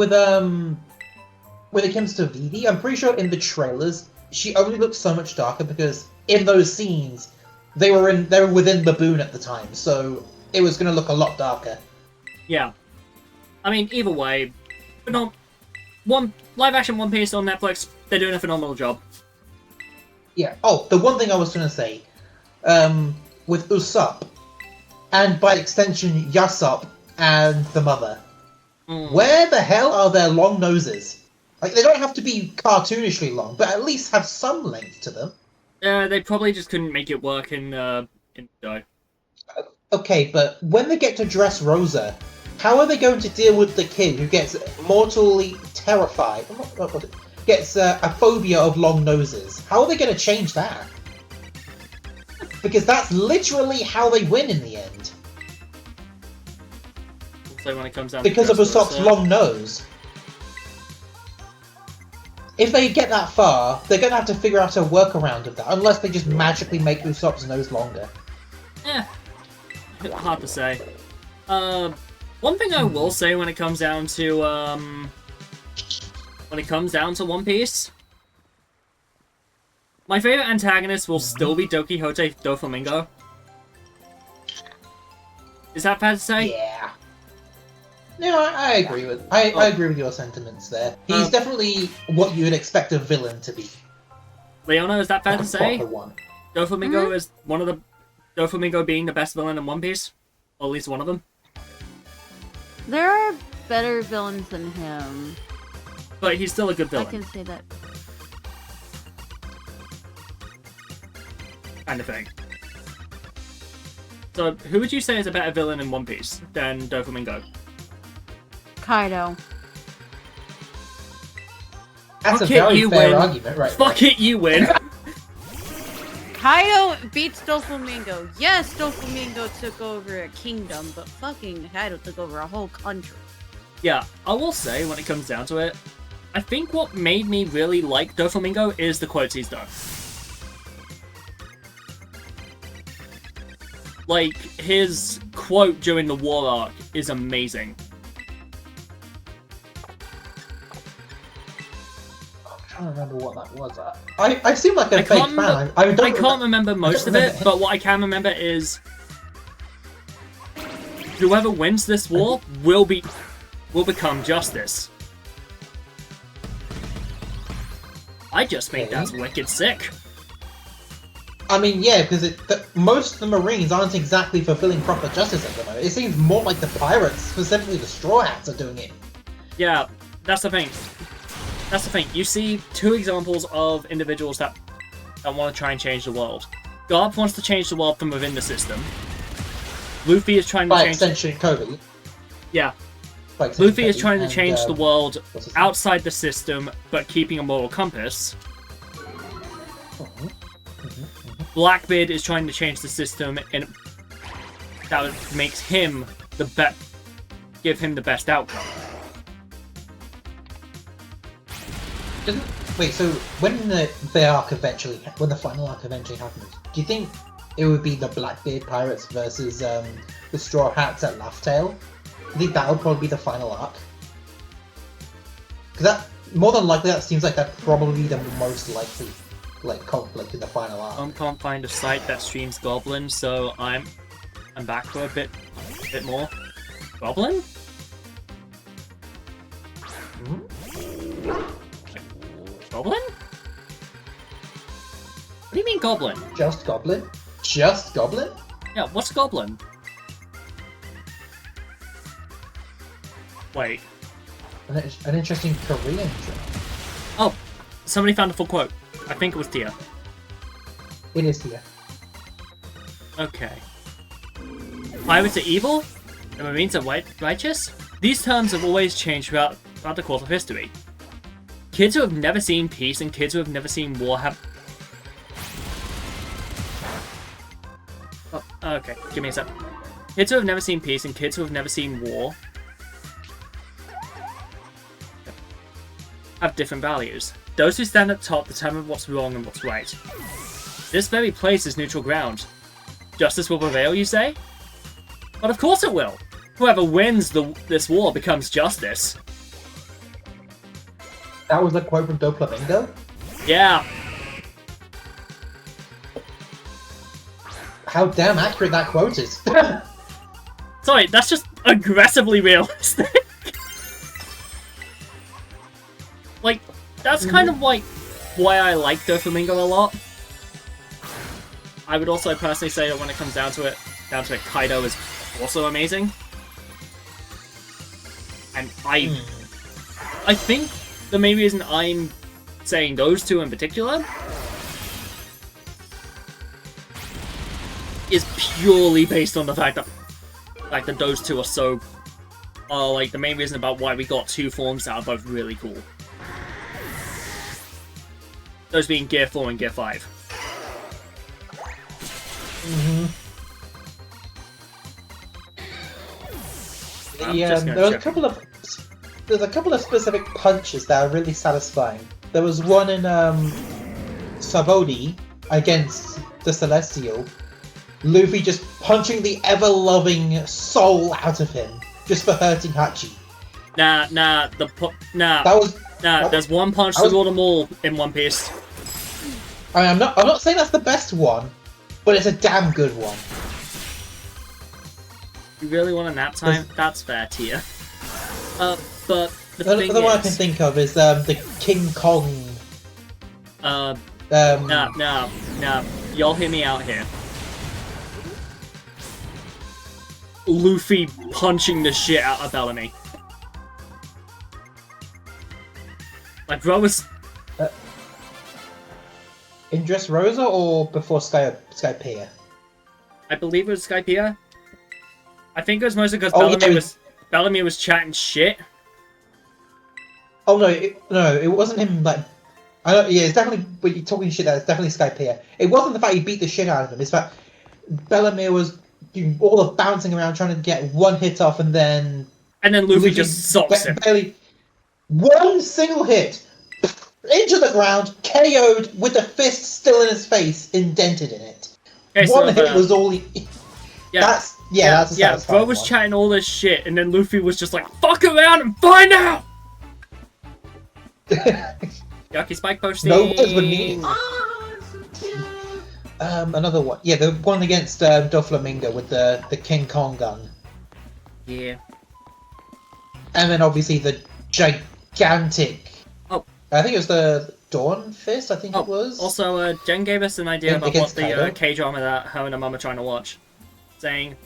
when it comes to Vivi, I'm pretty sure in the trailers she only looks so much darker because in those scenes they were within Baboon at the time, so it was going to look a lot darker. Yeah. I mean, either way, live action One Piece on Netflix, they're doing a phenomenal job. Yeah. Oh, the one thing I was going to say, with Usopp, and by extension Yasopp and the mother, where the hell are their long noses? Like, they don't have to be cartoonishly long, but at least have some length to them. They probably just couldn't make it work in the show. Okay, but when they get to Dressrosa, how are they going to deal with the kid who gets mortally terrified? Gets a phobia of long noses. How are they going to change that? Because that's literally how they win in the end. So when it comes down Because to of Usopp's long nose. If they get that far, they're going to have to figure out a workaround of that, unless they just magically make Usopp's nose longer. Hard to say. One thing I will say when it comes down to One Piece, my favorite antagonist will still be Dokihote Doflamingo. Is that fair to say? Yeah. No, I agree with I agree with your sentiments there. He's definitely what you would expect a villain to be. Leona, is that fair to say? Proper one. Doflamingo is one of the Doflamingo being the best villain in One Piece, or at least one of them. There are better villains than him. But he's still a good villain. I can say that. Kind of thing. So, who would you say is a better villain in One Piece than Doflamingo? Kaido. That's Fuck a it, very you fair win. argument, right? Fuck it, you win! Kaido beats Doflamingo. Yes, Doflamingo took over a kingdom, but fucking Kaido took over a whole country. Yeah, I will say, when it comes down to it, I think what made me really like Doflamingo is the quotes he's done. Like, his quote during the war arc is amazing. I'm trying to remember what that was. I seem like a fake can't fan. I can't remember most of it, but what I can remember is whoever wins this war will become justice. I just think that's wicked sick. I mean, yeah, because most of the Marines aren't exactly fulfilling proper justice at the moment. It seems more like the pirates, specifically the Straw Hats, are doing it. Yeah, that's the thing. That's the thing. You see two examples of individuals that want to try and change the world. Garp wants to change the world from within the system. Luffy is trying to By change... extension, Kobe. Yeah. By extension, Luffy is Kobe, trying to and, change the world what's his name? outside the system, but keeping a moral compass. Blackbeard is trying to change the system and that makes him give him the best outcome. Wait, so when the final arc eventually happens, do you think it would be the Blackbeard pirates versus the Straw Hats at Laugh Tale? I think that would probably be the final arc. Because that, more than likely, that seems like that's probably the most likely conflict in the final arc. Can't find a site that streams Goblin, so I'm back for a bit more. Goblin? Goblin? What do you mean Goblin? Just Goblin? Just Goblin? Yeah, what's Goblin? Wait. An interesting Korean show. Oh, somebody found a full quote. I think it was Tia. It is here. Okay. Pirates are evil? The Marines are righteous? These terms have always changed throughout the course of history. Kids who have never seen peace and kids who have never seen war have... Oh, okay, give me a sec. Kids who have never seen peace and kids who have never seen war have different values. Those who stand at top determine what's wrong and what's right. This very place is neutral ground. Justice will prevail, you say? But of course it will! Whoever wins this war becomes justice. That was a quote from Doflamingo? Yeah. How damn accurate that quote is. Sorry, that's just aggressively realistic. Like, that's kind of like why I like Doflamingo a lot. I would also personally say that when it comes down to it, Kaido is also amazing. And I think the main reason I'm saying those two in particular is purely based on the fact that those two are like the main reason about why we got two forms that are both really cool. Those being Gear 4 and Gear 5. Yeah, there's a couple of specific punches that are really satisfying. There was one in VOD against the Celestial. Luffy just punching the ever-loving soul out of him just for hurting Hachi. There's one punch to rule them all in One Piece. I'm not saying that's the best one, but it's a damn good one. You really want a nap time? That's fair to you. But the thing one I is, can think of is the King Kong. No. Y'all hear me out here. Luffy punching the shit out of Bellamy. Like, bro was... In Dressrosa or before Skypiea? I believe it was Skypiea. I think it was mostly because Bellamy was chatting shit. Oh no, it wasn't him. Like, it's definitely when you're talking shit. That's definitely Skypiea. It wasn't the fact he beat the shit out of him. It's that Bellamy was doing all the bouncing around trying to get one hit off, and then Luffy just socks him. Barely one single hit into the ground, KO'd with the fist still in his face, indented in it. Okay, one hit was all he. That's a satisfying bro was one. chatting all this shit, and then Luffy was just like, "Fuck around and find out." Yucky spike posting. No words were needed. Another one. Yeah, the one against Doflamingo with the King Kong gun. Yeah. And then obviously the gigantic. Oh. I think it was the Dawn Fist. I think it was. Also, Jen gave us an idea about what against the Kaido. K-drama that her and her mum are trying to watch. Saying,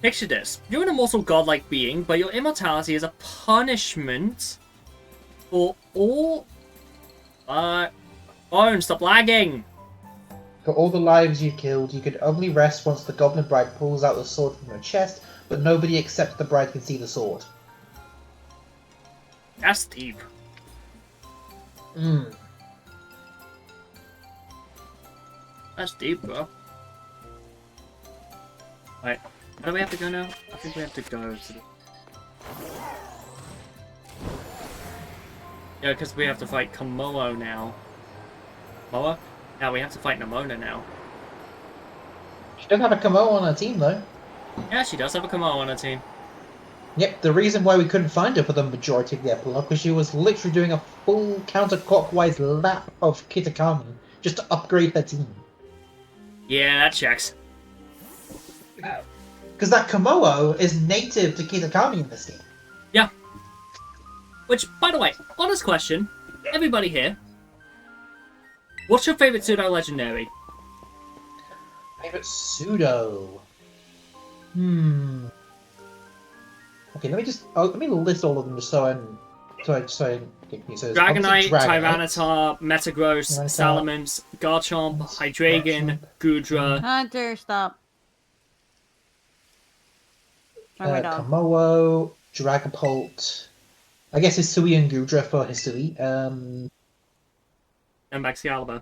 picture this. You're an immortal godlike being, but your immortality is a punishment for all... Phone, stop lagging! For all the lives you killed, you could only rest once the Goblin Bride pulls out the sword from her chest, but nobody except the bride can see the sword. That's deep. That's deep, bro. Right, where do we have to go now? I think we have to go to the... Yeah, because we have to fight Komodo now. Moa? Now we have to fight Nemona now. She doesn't have a Kamo on her team, though. Yeah, she does have a Komodo on her team. Yep, the reason why we couldn't find her for the majority of the epilogue was she was literally doing a full counterclockwise lap of Kitakami just to upgrade her team. Yeah, that checks. Because that Komodo is native to Kitakami in this game. Yeah. Which, by the way, honest question. Everybody here. What's your favourite pseudo legendary? Favorite pseudo? Okay, let me list all of them just so I get you. So Dragonite, Tyranitar, Metagross, Salamence, Garchomp, Hydreigon, Gudra. Hunter, stop. Oh my dog. Komodo, Dragapult. I guess Hisui and Gudra for Hisui. And Excalibur.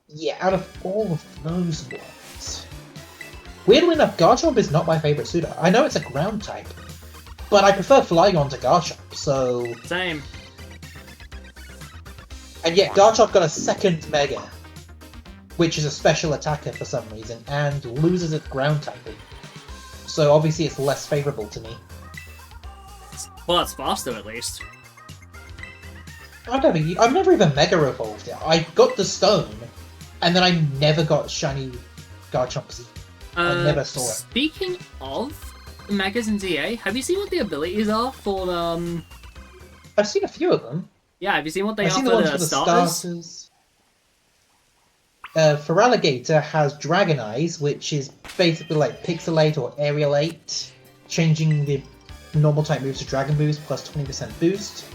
Yeah, out of all of those ones. Weirdly enough, Garchomp is not my favorite pseudo. I know it's a ground type, but I prefer Flygon to Garchomp, so... Same. And yet Garchomp got a second Mega, which is a special attacker for some reason, and loses its ground typing. So obviously it's less favourable to me. Well, it's faster at least. I've never even Mega Evolved it. I got the stone, and then I never got shiny Garchomp Z. I never saw it. Speaking of Megas in ZA, have you seen what the abilities are for I've seen a few of them. Yeah, have you seen what they I've are seen for the ones the for the starters? Feraligatr has Dragon Eyes, which is basically like Pixelate or Aerialate, changing the normal type moves to Dragon moves plus 20% boost.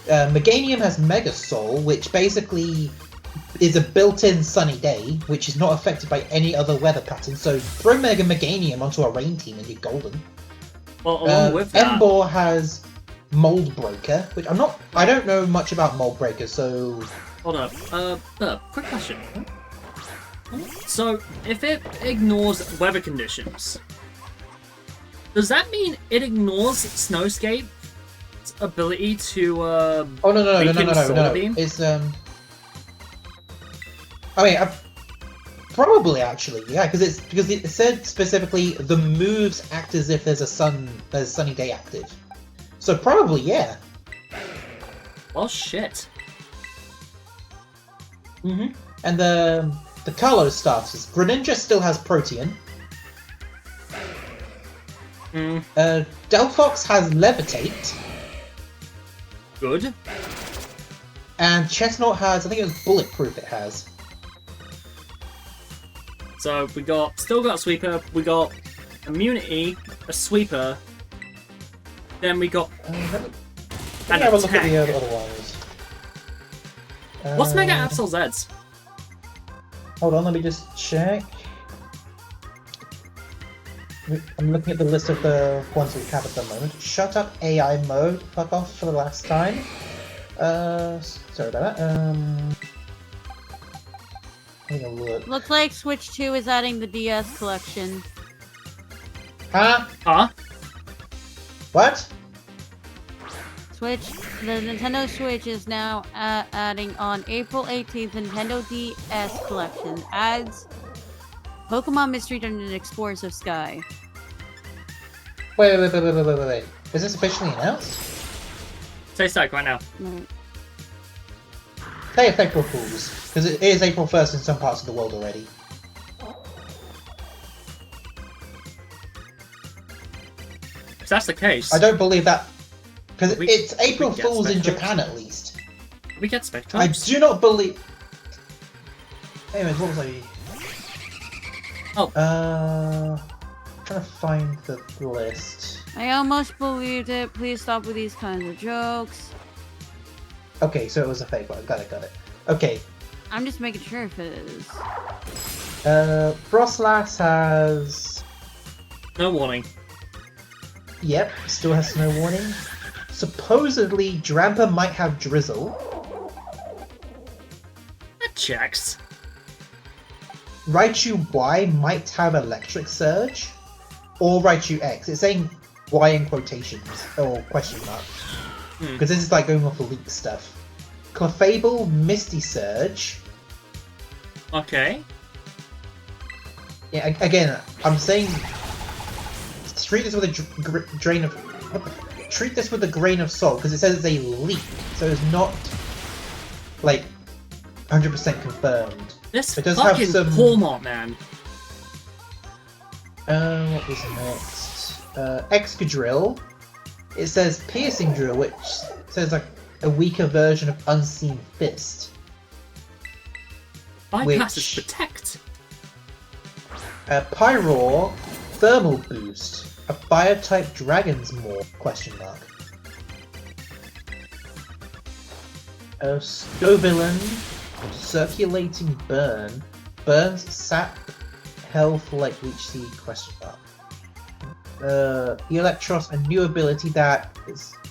Meganium has Mega Soul, which basically is a built-in Sunny Day, which is not affected by any other weather pattern. So throw Mega Meganium onto a rain team and you're golden. Well, along with that, Emboar has Mold Breaker, which I don't know much about Mold Breaker, so... hold up. Quick question. So, if it ignores weather conditions, does that mean it ignores Snowscape's ability to, Oh, no. Beam? It's, I mean, probably actually, yeah, because it said specifically the moves act as if there's a sunny day active. So probably, yeah. Well, shit. Mm-hmm. And the Kalos starters. Greninja still has Protean. Delphox has Levitate. Good. And Chestnut has, I think it was Bulletproof it has. So we still got Sweeper, we got Immunity, a Sweeper, then we got Let me an have a look at the attack. other ones. What's Mega Absol Zeds? Hold on, let me just check. I'm looking at the list of the ones we have at the moment. Shut up, AI mode. Fuck off for the last time. Sorry about that. Having a look. Looks like Switch 2 is adding the DS collection. Huh? Huh? What? The Nintendo Switch is now adding on April 18th Nintendo DS collection. Adds Pokemon Mystery Dungeon Explorers of Sky. Wait. Is this officially announced? Say stack right now. Right. Hey, it's April Fools. Because it is April 1st in some parts of the world already. If that's the case, I don't believe that. Because We- it's April we get Fools in Spectrum. Japan at least. we get Spectrum. I do not believe. Anyways, what was I? Oh. Trying to find the list. I almost believed it. Please stop with these kinds of jokes. Okay, so it was a fake one. Got it. Okay. I'm just making sure if it is. Frostlass has. No warning. Yep, still has Snow Warning. Supposedly, Drampa might have Drizzle. That checks. Raichu Y might have Electric Surge. Or Raichu X. It's saying Y in quotations. Or question mark. Because this is like going off the leak stuff. Clefable, Misty Surge. Okay. Yeah, again, I'm saying treat this with a treat this with a grain of salt because it says it's a leak, so it's not like 100% confirmed. This It does have fucking some- Hallmark man. What was next? Excadrill. It says Piercing Drill, which says like a weaker version of Unseen Fist. Bypasses Which- Protect. Pyroar, Thermal Boost. A Fire-type Dragon's Maw? Question mark. Scovillain, Circulating Burn. Burns sap health like Leech Seed? Question mark. Electros, a new ability that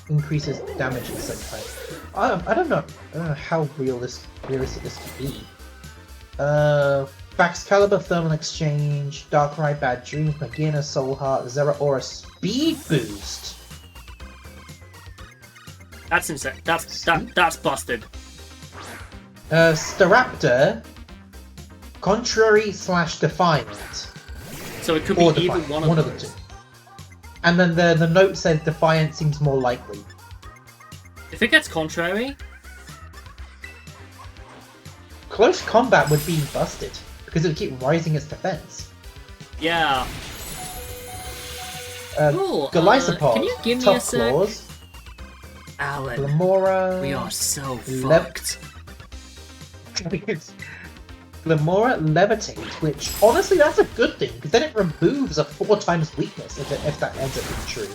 increases damage in some type. I don't know how realistic this could be. Baxcalibur, Thermal Exchange, Darkrai, Bad Dreams, Magina, Soul Heart, Zeraora, Speed Boost. That's insane. That's busted. Staraptor, contrary / defiant. So it could be Or either defiant, one of the those. two. And then the note says defiant seems more likely. If it gets contrary, Close combat would be busted, because it would keep rising its defense. yeah. Cool. Golisopod, Can you give me Tough a sec? Claws, Alan, Glamora... we are so Lep- fucked. Glamora Levitate, which, honestly, that's a good thing, because then it removes a 4 times weakness, if that ends up being true.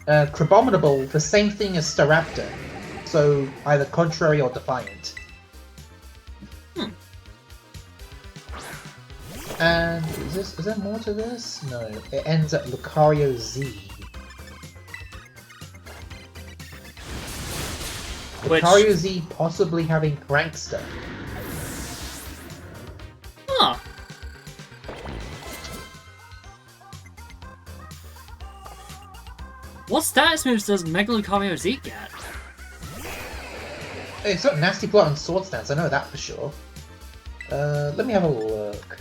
Crabominable, the same thing as Staraptor, so either contrary or defiant. And is there more to this? No, it ends at Lucario Z. Which- Lucario Z possibly having Prankster. Huh. What status moves does Mega Lucario Z get? It's got Nasty Plot and Sword Stance, I know that for sure. Let me have a look.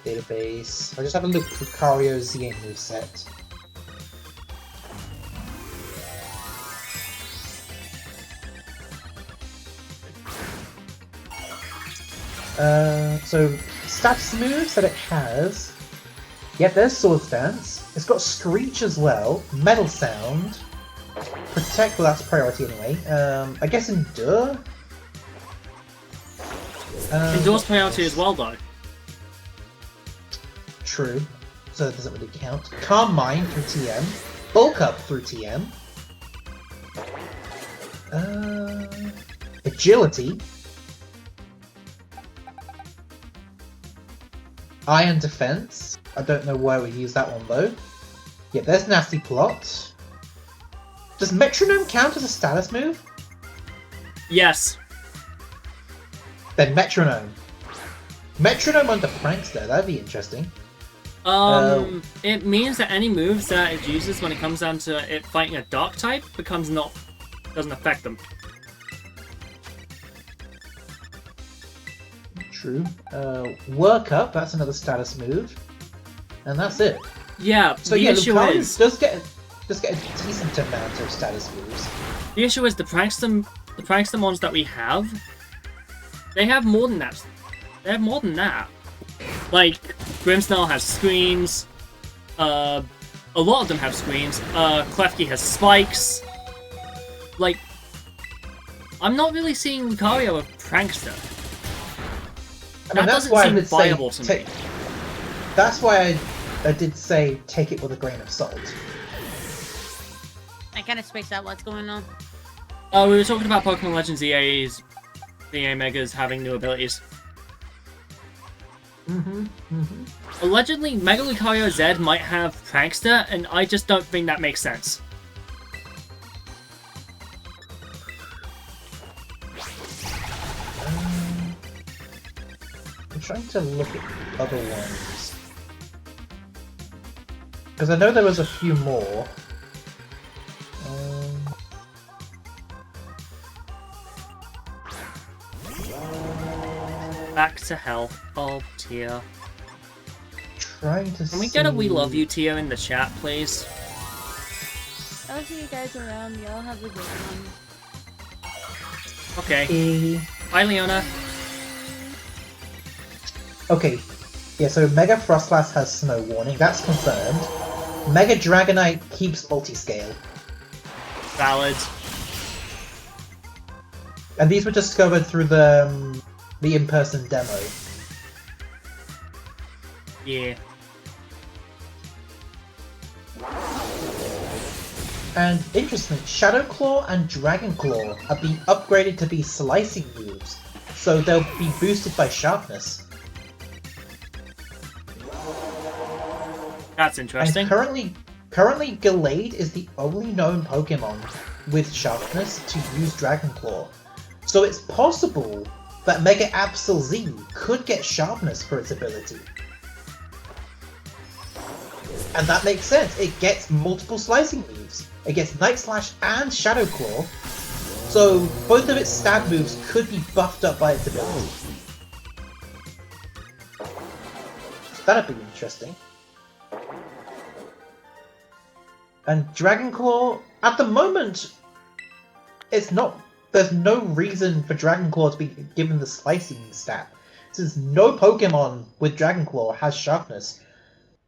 Database. I'll just have a look at Lucario Z moveset. So status moves that it has. Yep, there's Sword Stance. It's got Screech as well. Metal Sound. Protect, well, that's priority anyway. I guess Endure. Endore's priority as well, though. True. So that doesn't really count. Calm Mind through TM. Bulk Up through TM. Agility. Iron Defense. I don't know why we use that one though. Yeah, there's Nasty Plot. Does Metronome count as a status move? Yes. Then Metronome. Metronome under Prankster, that'd be interesting. It means that any moves that it uses when it comes down to it fighting a dark type doesn't affect them. True. Work Up, that's another status move. And that's it. Yeah, So the yeah, issue Lucario is does get a decent amount of status moves. the issue is the prankster ones that we have, they have more than that. They have more than that. Like Grimmsnarl has screams. A lot of them have screams. Klefki has spikes. Like, I'm not really seeing Lucario with prankster. I mean, That that's doesn't why I seem did viable say, to me. That's why I did say take it with a grain of salt. I kind of spaced out what's going on. We were talking about Pokemon Legends EA's EA Megas having new abilities. Allegedly, Mega Lucario Z might have Prankster, and I just don't think that makes sense. I'm trying to look at other ones. Because I know there was a few more. Back to hell. Oh, Tia. Trying to Can we get a "We love you" Tia in the chat, please? I'll see you guys around. Y'all have a good one. Okay. Bye, Leona. Okay. Yeah, so Mega Frostlass has Snow Warning, that's confirmed. Mega Dragonite keeps multi-scale. Valid. And these were discovered through the in-person demo. Yeah. And interesting, Shadow Claw and Dragon Claw are being upgraded to be slicing moves, so they'll be boosted by sharpness. That's interesting. And currently Gallade is the only known Pokemon with sharpness to use Dragon Claw. So it's possible that Mega Absol Z could get sharpness for its ability. And that makes sense. It gets multiple slicing moves. It gets Night Slash and Shadow Claw. So both of its stab moves could be buffed up by its ability. That'd be interesting. And Dragon Claw, at the moment, it's not. There's no reason for Dragon Claw to be given the slicing stat, since no Pokemon with Dragon Claw has sharpness.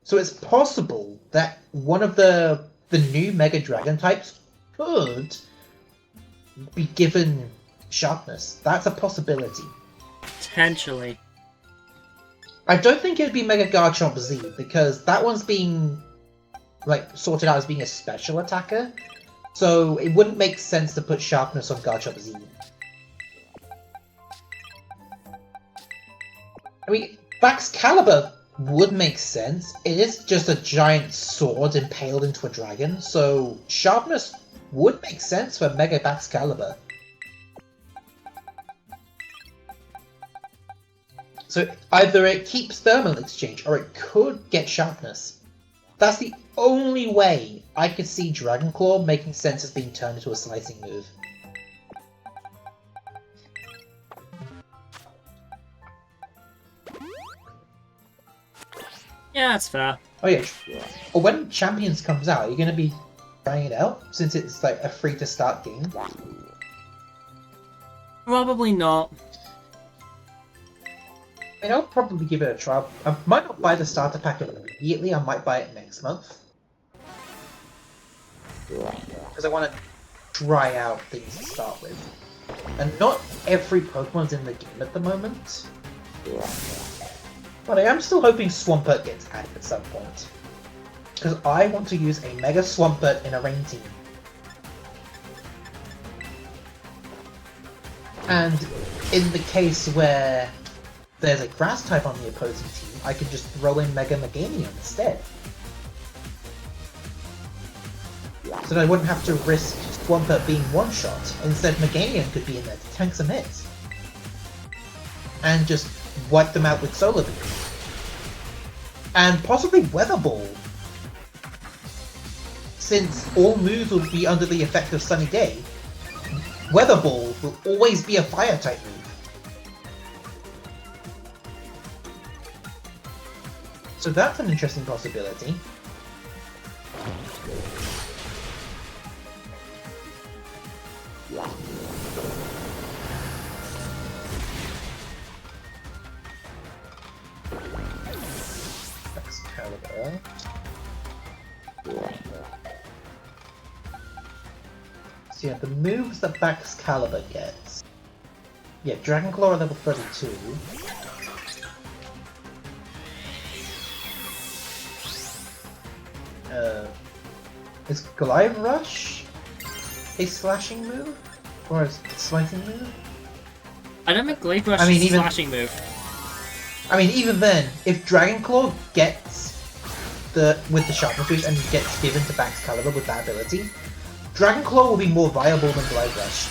So it's possible that one of the new Mega Dragon types could be given sharpness. That's a possibility. Potentially. I don't think it would be Mega Garchomp Z, because that one's being sorted out as being a special attacker. So it wouldn't make sense to put sharpness on Garchomp Z. I mean, Baxcalibur would make sense. It is just a giant sword impaled into a dragon, so sharpness would make sense for Mega Baxcalibur. So either it keeps thermal exchange, or it could get sharpness. That's the only way I could see Dragon Claw making sense as being turned into a slicing move. Yeah, that's fair. Oh yeah, or when Champions comes out, are you going to be trying it out, since it's like a free-to-start game? Probably not. I mean, I'll probably give it a try. I might not buy the starter pack immediately, I might buy it next month. Because I want to try out things to start with. And not every Pokemon's in the game at the moment. But I am still hoping Swampert gets added at some point. Because I want to use a Mega Swampert in a rain team. And in the case where there's a grass type on the opposing team, I could just throw in Mega Meganium instead. So that I wouldn't have to risk Swampert being one-shot. Instead, Meganium could be in there to tank some hits. And just wipe them out with Solar Beam. And possibly Weather Ball. Since all moves will be under the effect of Sunny Day, Weather Ball will always be a Fire-type move. So that's an interesting possibility. Excalibur. So yeah, the moves that Baxcalibur gets. Yeah, Dragon Claw at level 32. Is Glaive Rush a slashing move? Or a slicing move? I don't think Glaive Rush I mean, is a even- slashing move. I mean, even then, if Dragon Claw gets with the sharpness boost and gets given to Baxcalibur with that ability, Dragon Claw will be more viable than Glaive Rush.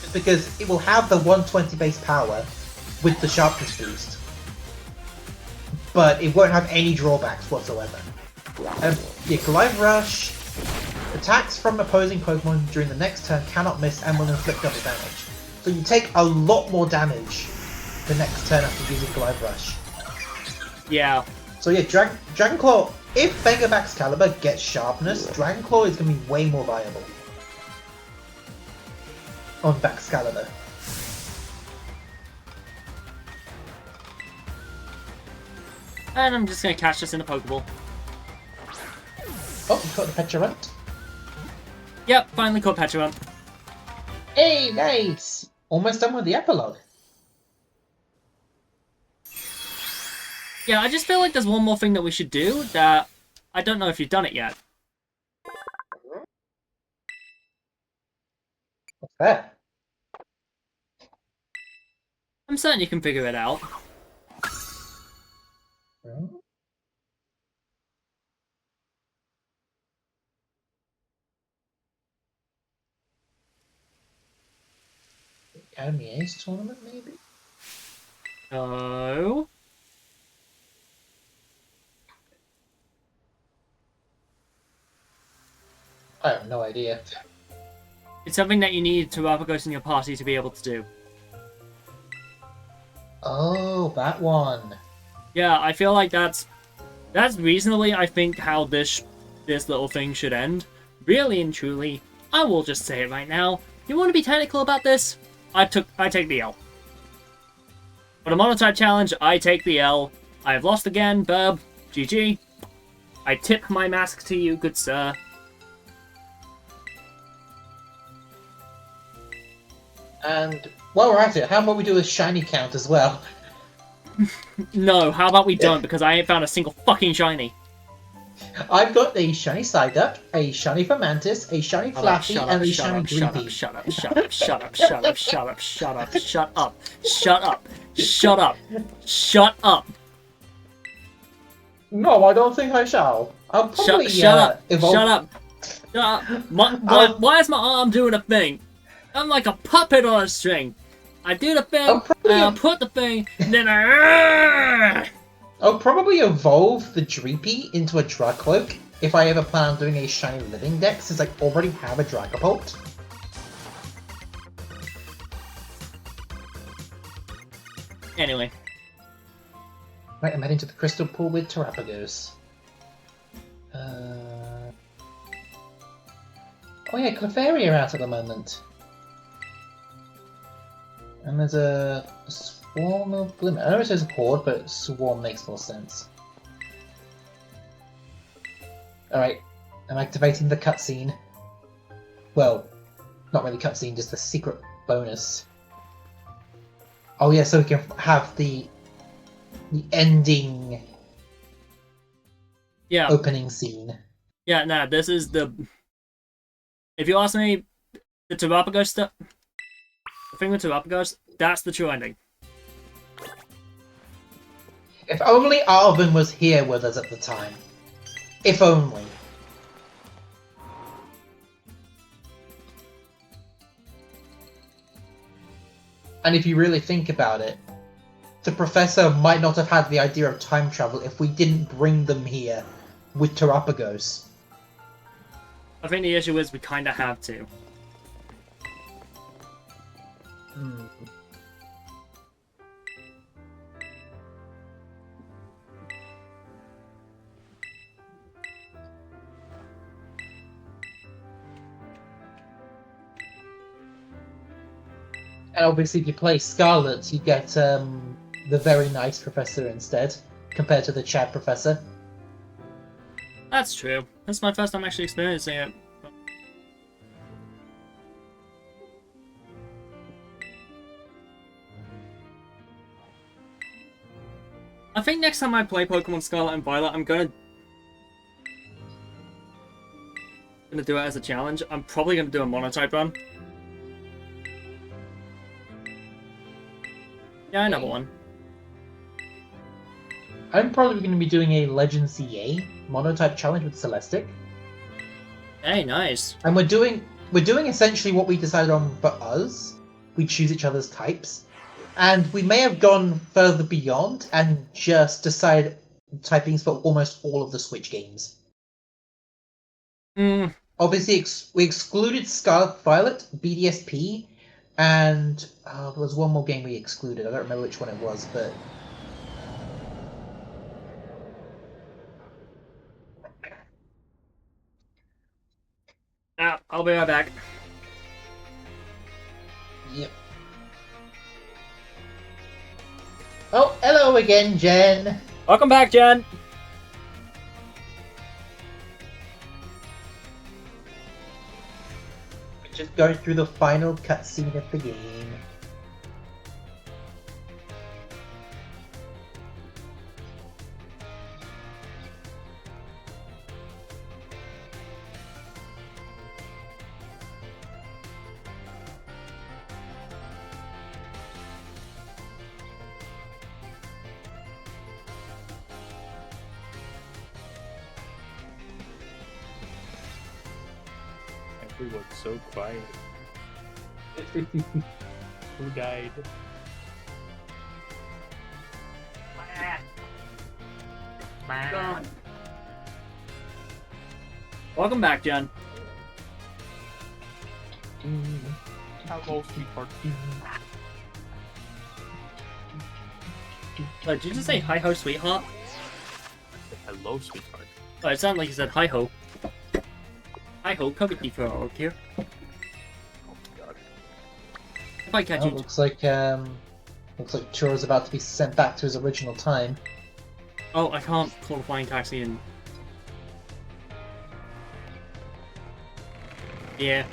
Just because it will have the 120 base power with the sharpness boost, but it won't have any drawbacks whatsoever. Yeah, Glaive Rush, attacks from opposing Pokemon during the next turn cannot miss and will inflict double damage. So you take a lot more damage the next turn after using Glaive Rush. Yeah. So yeah, Dragon Claw, if Mega Baxcalibur gets sharpness, Dragon Claw is going to be way more viable on Baxcalibur. And I'm just gonna catch this in a Pokeball. Oh, you caught the Petulant. Yep, finally caught Petulant. Hey, nice! Almost done with the epilogue. Yeah, I just feel like there's one more thing that we should do that I don't know if you've done it yet. What's that? I'm certain you can figure it out. Academy Ace tournament, maybe? No. I have no idea. It's something that you need Terapagos in your party to be able to do. Oh, that one. Yeah, I feel like that's reasonably, I think, how this little thing should end. Really and truly, I will just say it right now. You want to be technical about this? I take the L. For the Monotype challenge, I take the L. I have lost again, Burb. GG. I tip my mask to you, good sir. And while we're at it, how about we do a shiny count as well? No, how about we don't, because I ain't found a single fucking shiny. I've got a shiny Psyduck, a shiny Fomantis, a shiny Flappy, and a shiny Dreepy. Shut up, shut up, shut up, shut up, shut up, shut up, shut up, shut up, shut up, shut up. No, I don't think I shall. I'll probably Shut up, evolve... shut up, shut up. Why is my arm doing a thing? I'm like a puppet on a string. I do the thing, and I put the thing, and then I'll probably evolve the Dreepy into a Dracloak if I ever plan on doing a shiny living deck, since I already have a Dragapult. Anyway. Right, I'm heading to the Crystal Pool with Terapagos. Oh yeah, Clefairy are out at the moment. And there's a swarm of Glimmer. I know it says Horde, but Swarm makes more sense. Alright, I'm activating the cutscene. Well, not really cutscene, just the secret bonus. Oh yeah, so we can have the ending opening scene. Yeah, nah, this is the... If you ask me, the Terapagos stuff... The thing with Terapagos, that's the true ending. If only Arvin was here with us at the time. If only. And if you really think about it, the Professor might not have had the idea of time travel if we didn't bring them here with Terapagos. I think the issue is we kinda have to. And obviously if you play Scarlet, you get the very nice Professor instead, compared to the Chad Professor. That's true. That's my first time actually experiencing it. I think next time I play Pokemon Scarlet and Violet, I'm gonna do it as a challenge. I'm probably gonna do a Monotype run. Yeah, another one. I'm probably going to be doing a Legend CA Monotype challenge with Celestic. Hey, nice. And we're doing essentially what we decided on for us. We choose each other's types. And we may have gone further beyond and just decided typings for almost all of the Switch games. Obviously, we excluded Scarlet Violet, BDSP, and there was one more game we excluded. I don't remember which one it was, but... I'll be right back. Yep. Oh, hello again, Jen! Welcome back, Jen! We're just going through the final cutscene of the game. Everyone's so quiet. Who died? Welcome back, Jen. Hello, sweetheart. Oh, did you just say hi ho, sweetheart? Hello, sweetheart. Oh, it sounded like you said hi ho. Hi ho, come with me for a here. Oh god. If I catch Oh, you. looks like Churro's about to be sent back to his original time. Oh, I can't call a flying taxi and. Yeah.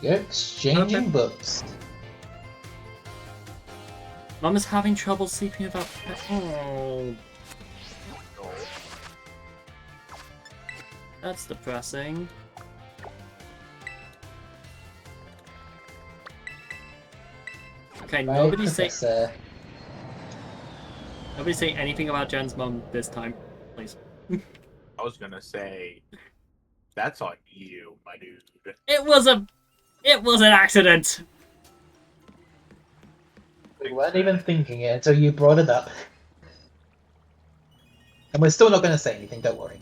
You're exchanging Okay. books. Mum is having trouble sleeping without. Oh, No. that's depressing. Okay, Bye, nobody Professor. say anything about Jen's mum this time, please. I was gonna say, that's on you, my dude. It was an accident. We weren't even thinking it until you brought it up. And we're still not going to say anything, don't worry.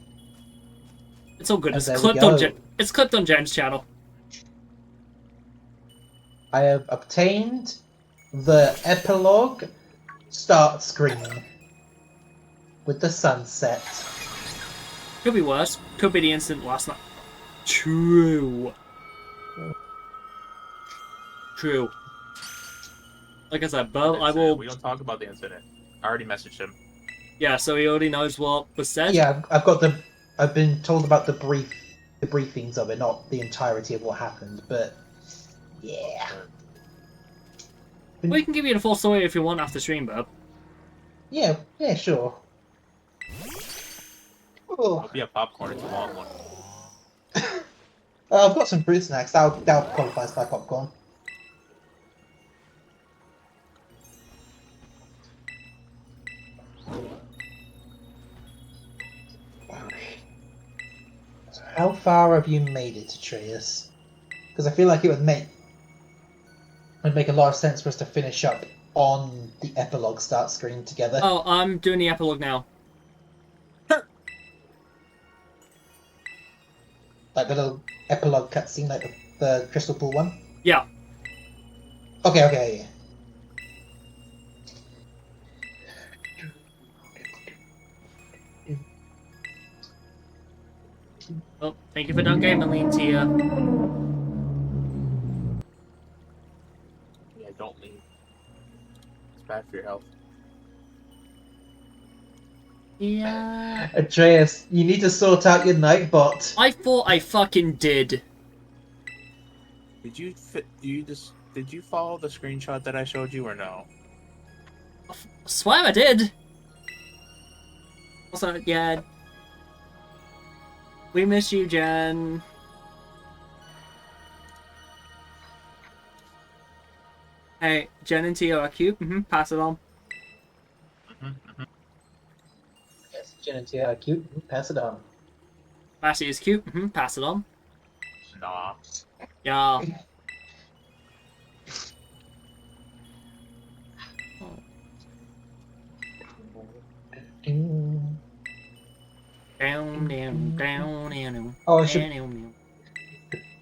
It's all good. And It's there we clipped on go. It's clipped on Jen's channel. I have obtained the epilogue start screen with the sunset. Could be worse. Could be the incident last night. True. Like I said, Bub, I will. We don't talk about the incident. I already messaged him. Yeah, so he already knows what was said. Yeah, I've been told about the briefings of it, not the entirety of what happened, but yeah. We can give you the full story if you want after stream, Bub. Yeah, sure. Oh. It'll be a popcorn. It's a long one. I've got some fruit snacks. That'll qualify as my popcorn. So how far have you made it, Atreus? Because I feel like it would make a lot of sense for us to finish up on the epilogue start screen together. Oh, I'm doing the epilogue now. Like the little epilogue cutscene, like the Crystal Pool one? Yeah. Okay, yeah. Well, thank you for done game, Aline Tia. Yeah, don't leave. It's bad for your health. Yeah. Atreus, you need to sort out your Nightbot. I thought I fucking did. Did you follow the screenshot that I showed you or no? I swear I did. Also, yeah. We miss you, Jen. Hey, Jen and Tia are cute. Pass it on. Yes, Jen and Tia are cute. Pass it on. Lassie is cute. Pass it on. Nah. Yeah. Down, down, down, down. Oh, I should. Down,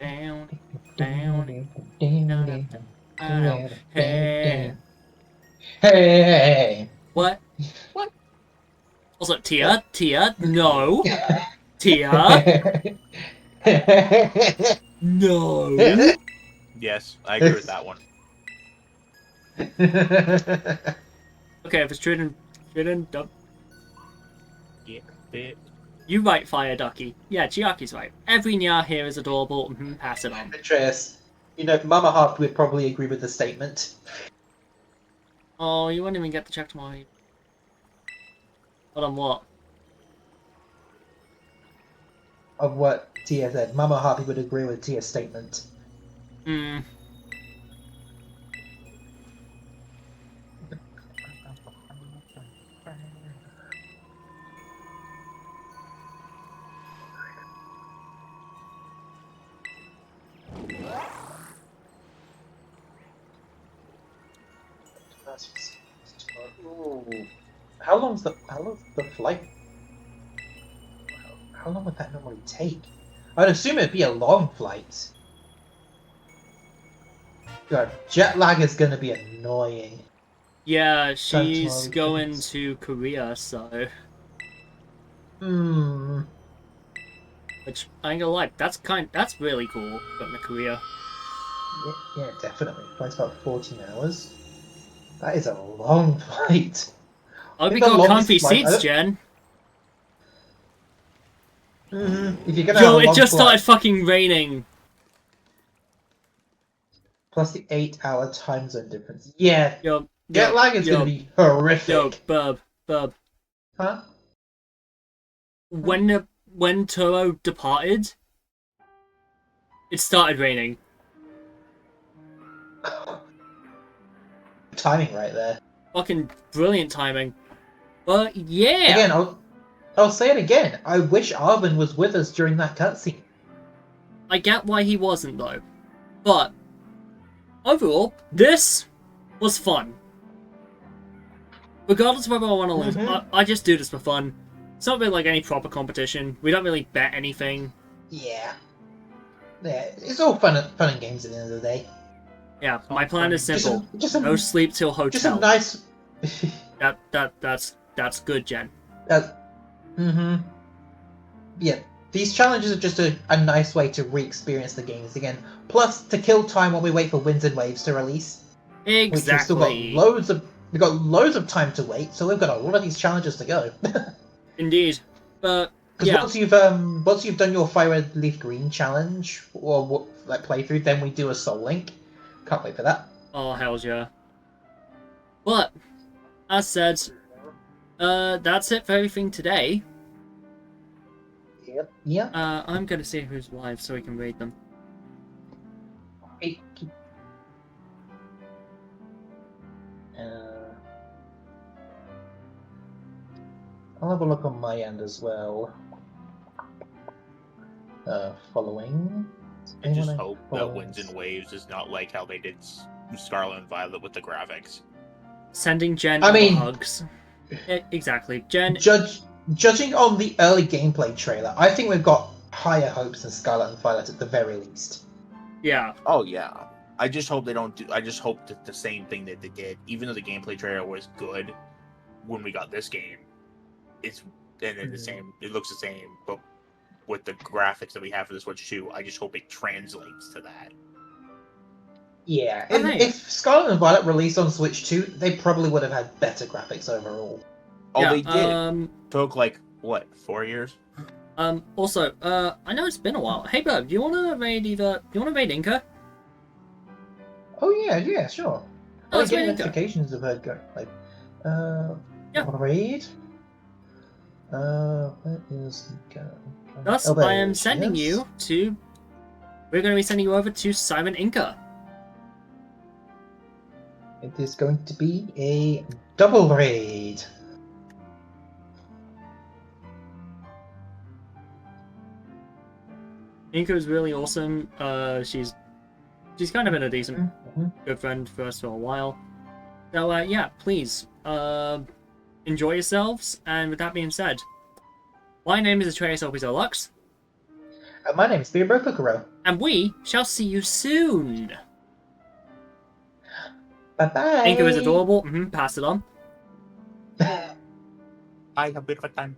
down, down, down, down. Hey. Hey! What? What? Also, Tia, no. Tia, no. Yes, I agree with that one. Okay, if it's Tridden, don't. Yeah, bit. You right, Fire Ducky. Yeah, Chiaki's right. Every Nya here is adorable. Pass it on. Atreus, Mama Harp would probably agree with the statement. Oh, you won't even get to check tomorrow. Hold on, what? Of what Tia said. Mama Harpy would agree with Tia's statement. Hmm. Ooh. How long's the flight How long would that normally take? I'd assume it'd be a long flight. God, jet lag is going to be annoying. Yeah, she's Tomorrow going weekends. to Korea, so... Hmm. Which, I ain't gonna lie, that's really cool, going to Korea. Yeah, definitely. Flight's about 14 hours. That is a long flight. I hope think you the got longest comfy flight- I seats, don't- Jen. If you're gonna have Yo, a it long just started flight, fucking raining. plus the 8-hour time zone difference. Yeah, Yo, jet lag is gonna be horrific. Yo, Bub. Huh? When Turo departed, it started raining. Timing right there. Fucking brilliant timing. But yeah, Again, I'll say it again. I wish Arvin was with us during that cutscene. I get why he wasn't though. But overall, this was fun. Regardless of whether I want to lose, I just do this for fun. It's not really like any proper competition. We don't really bet anything. Yeah. Yeah, it's all fun and games at the end of the day. Yeah, my plan is simple. No sleep till hotel. Just a nice. That's good, Jen. Yeah, these challenges are just a nice way to re-experience the games again. Plus, to kill time while we wait for Winds and Waves to release. Exactly. Which we've still got loads of time to wait, so we've got a lot of these challenges to go. Indeed, but because yeah. once you've done your Fire Red Leaf Green challenge or like playthrough, then we do a Soul Link. Can't wait for that. Oh hells yeah. But as said, that's it for everything today. Yep. Yeah. I'm gonna see who's live so we can read them. Hey. I'll have a look on my end as well. Following. I just hope that Winds and Waves is not like how they did Scarlet and Violet with the graphics. Sending Jen hugs. Exactly, Jen. Judging on the early gameplay trailer, I think we've got higher hopes than Scarlet and Violet at the very least. Yeah. Oh yeah. I just hope they don't do. I just hope that the same thing that they did, even though the gameplay trailer was good when we got this game, the same. It looks the same, but with the graphics that we have for the Switch 2, I just hope it translates to that. Yeah, if Scarlet and Violet released on Switch 2, they probably would have had better graphics overall. Oh, yeah, they did. Took like what, 4 years? Also, I know it's been a while. Hey, Bub, do you want to raid Inca? Oh yeah, sure. Oh, I get notifications of her go raid. Where is Inca? Thus, I am sending you to. We're going to be sending you over to Simon Inca. It is going to be a double raid. Inca is really awesome. She's kind of been a decent, good friend for us for a while. So yeah, please enjoy yourselves. And with that being said, my name is Atreus Opizolux. My name is Biribo Fukuro. And we shall see you soon. Bye-bye. Inca is adorable. Pass it on. I have a bit of a time.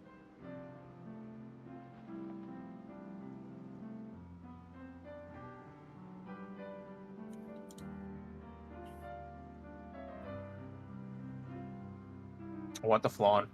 I want the flan.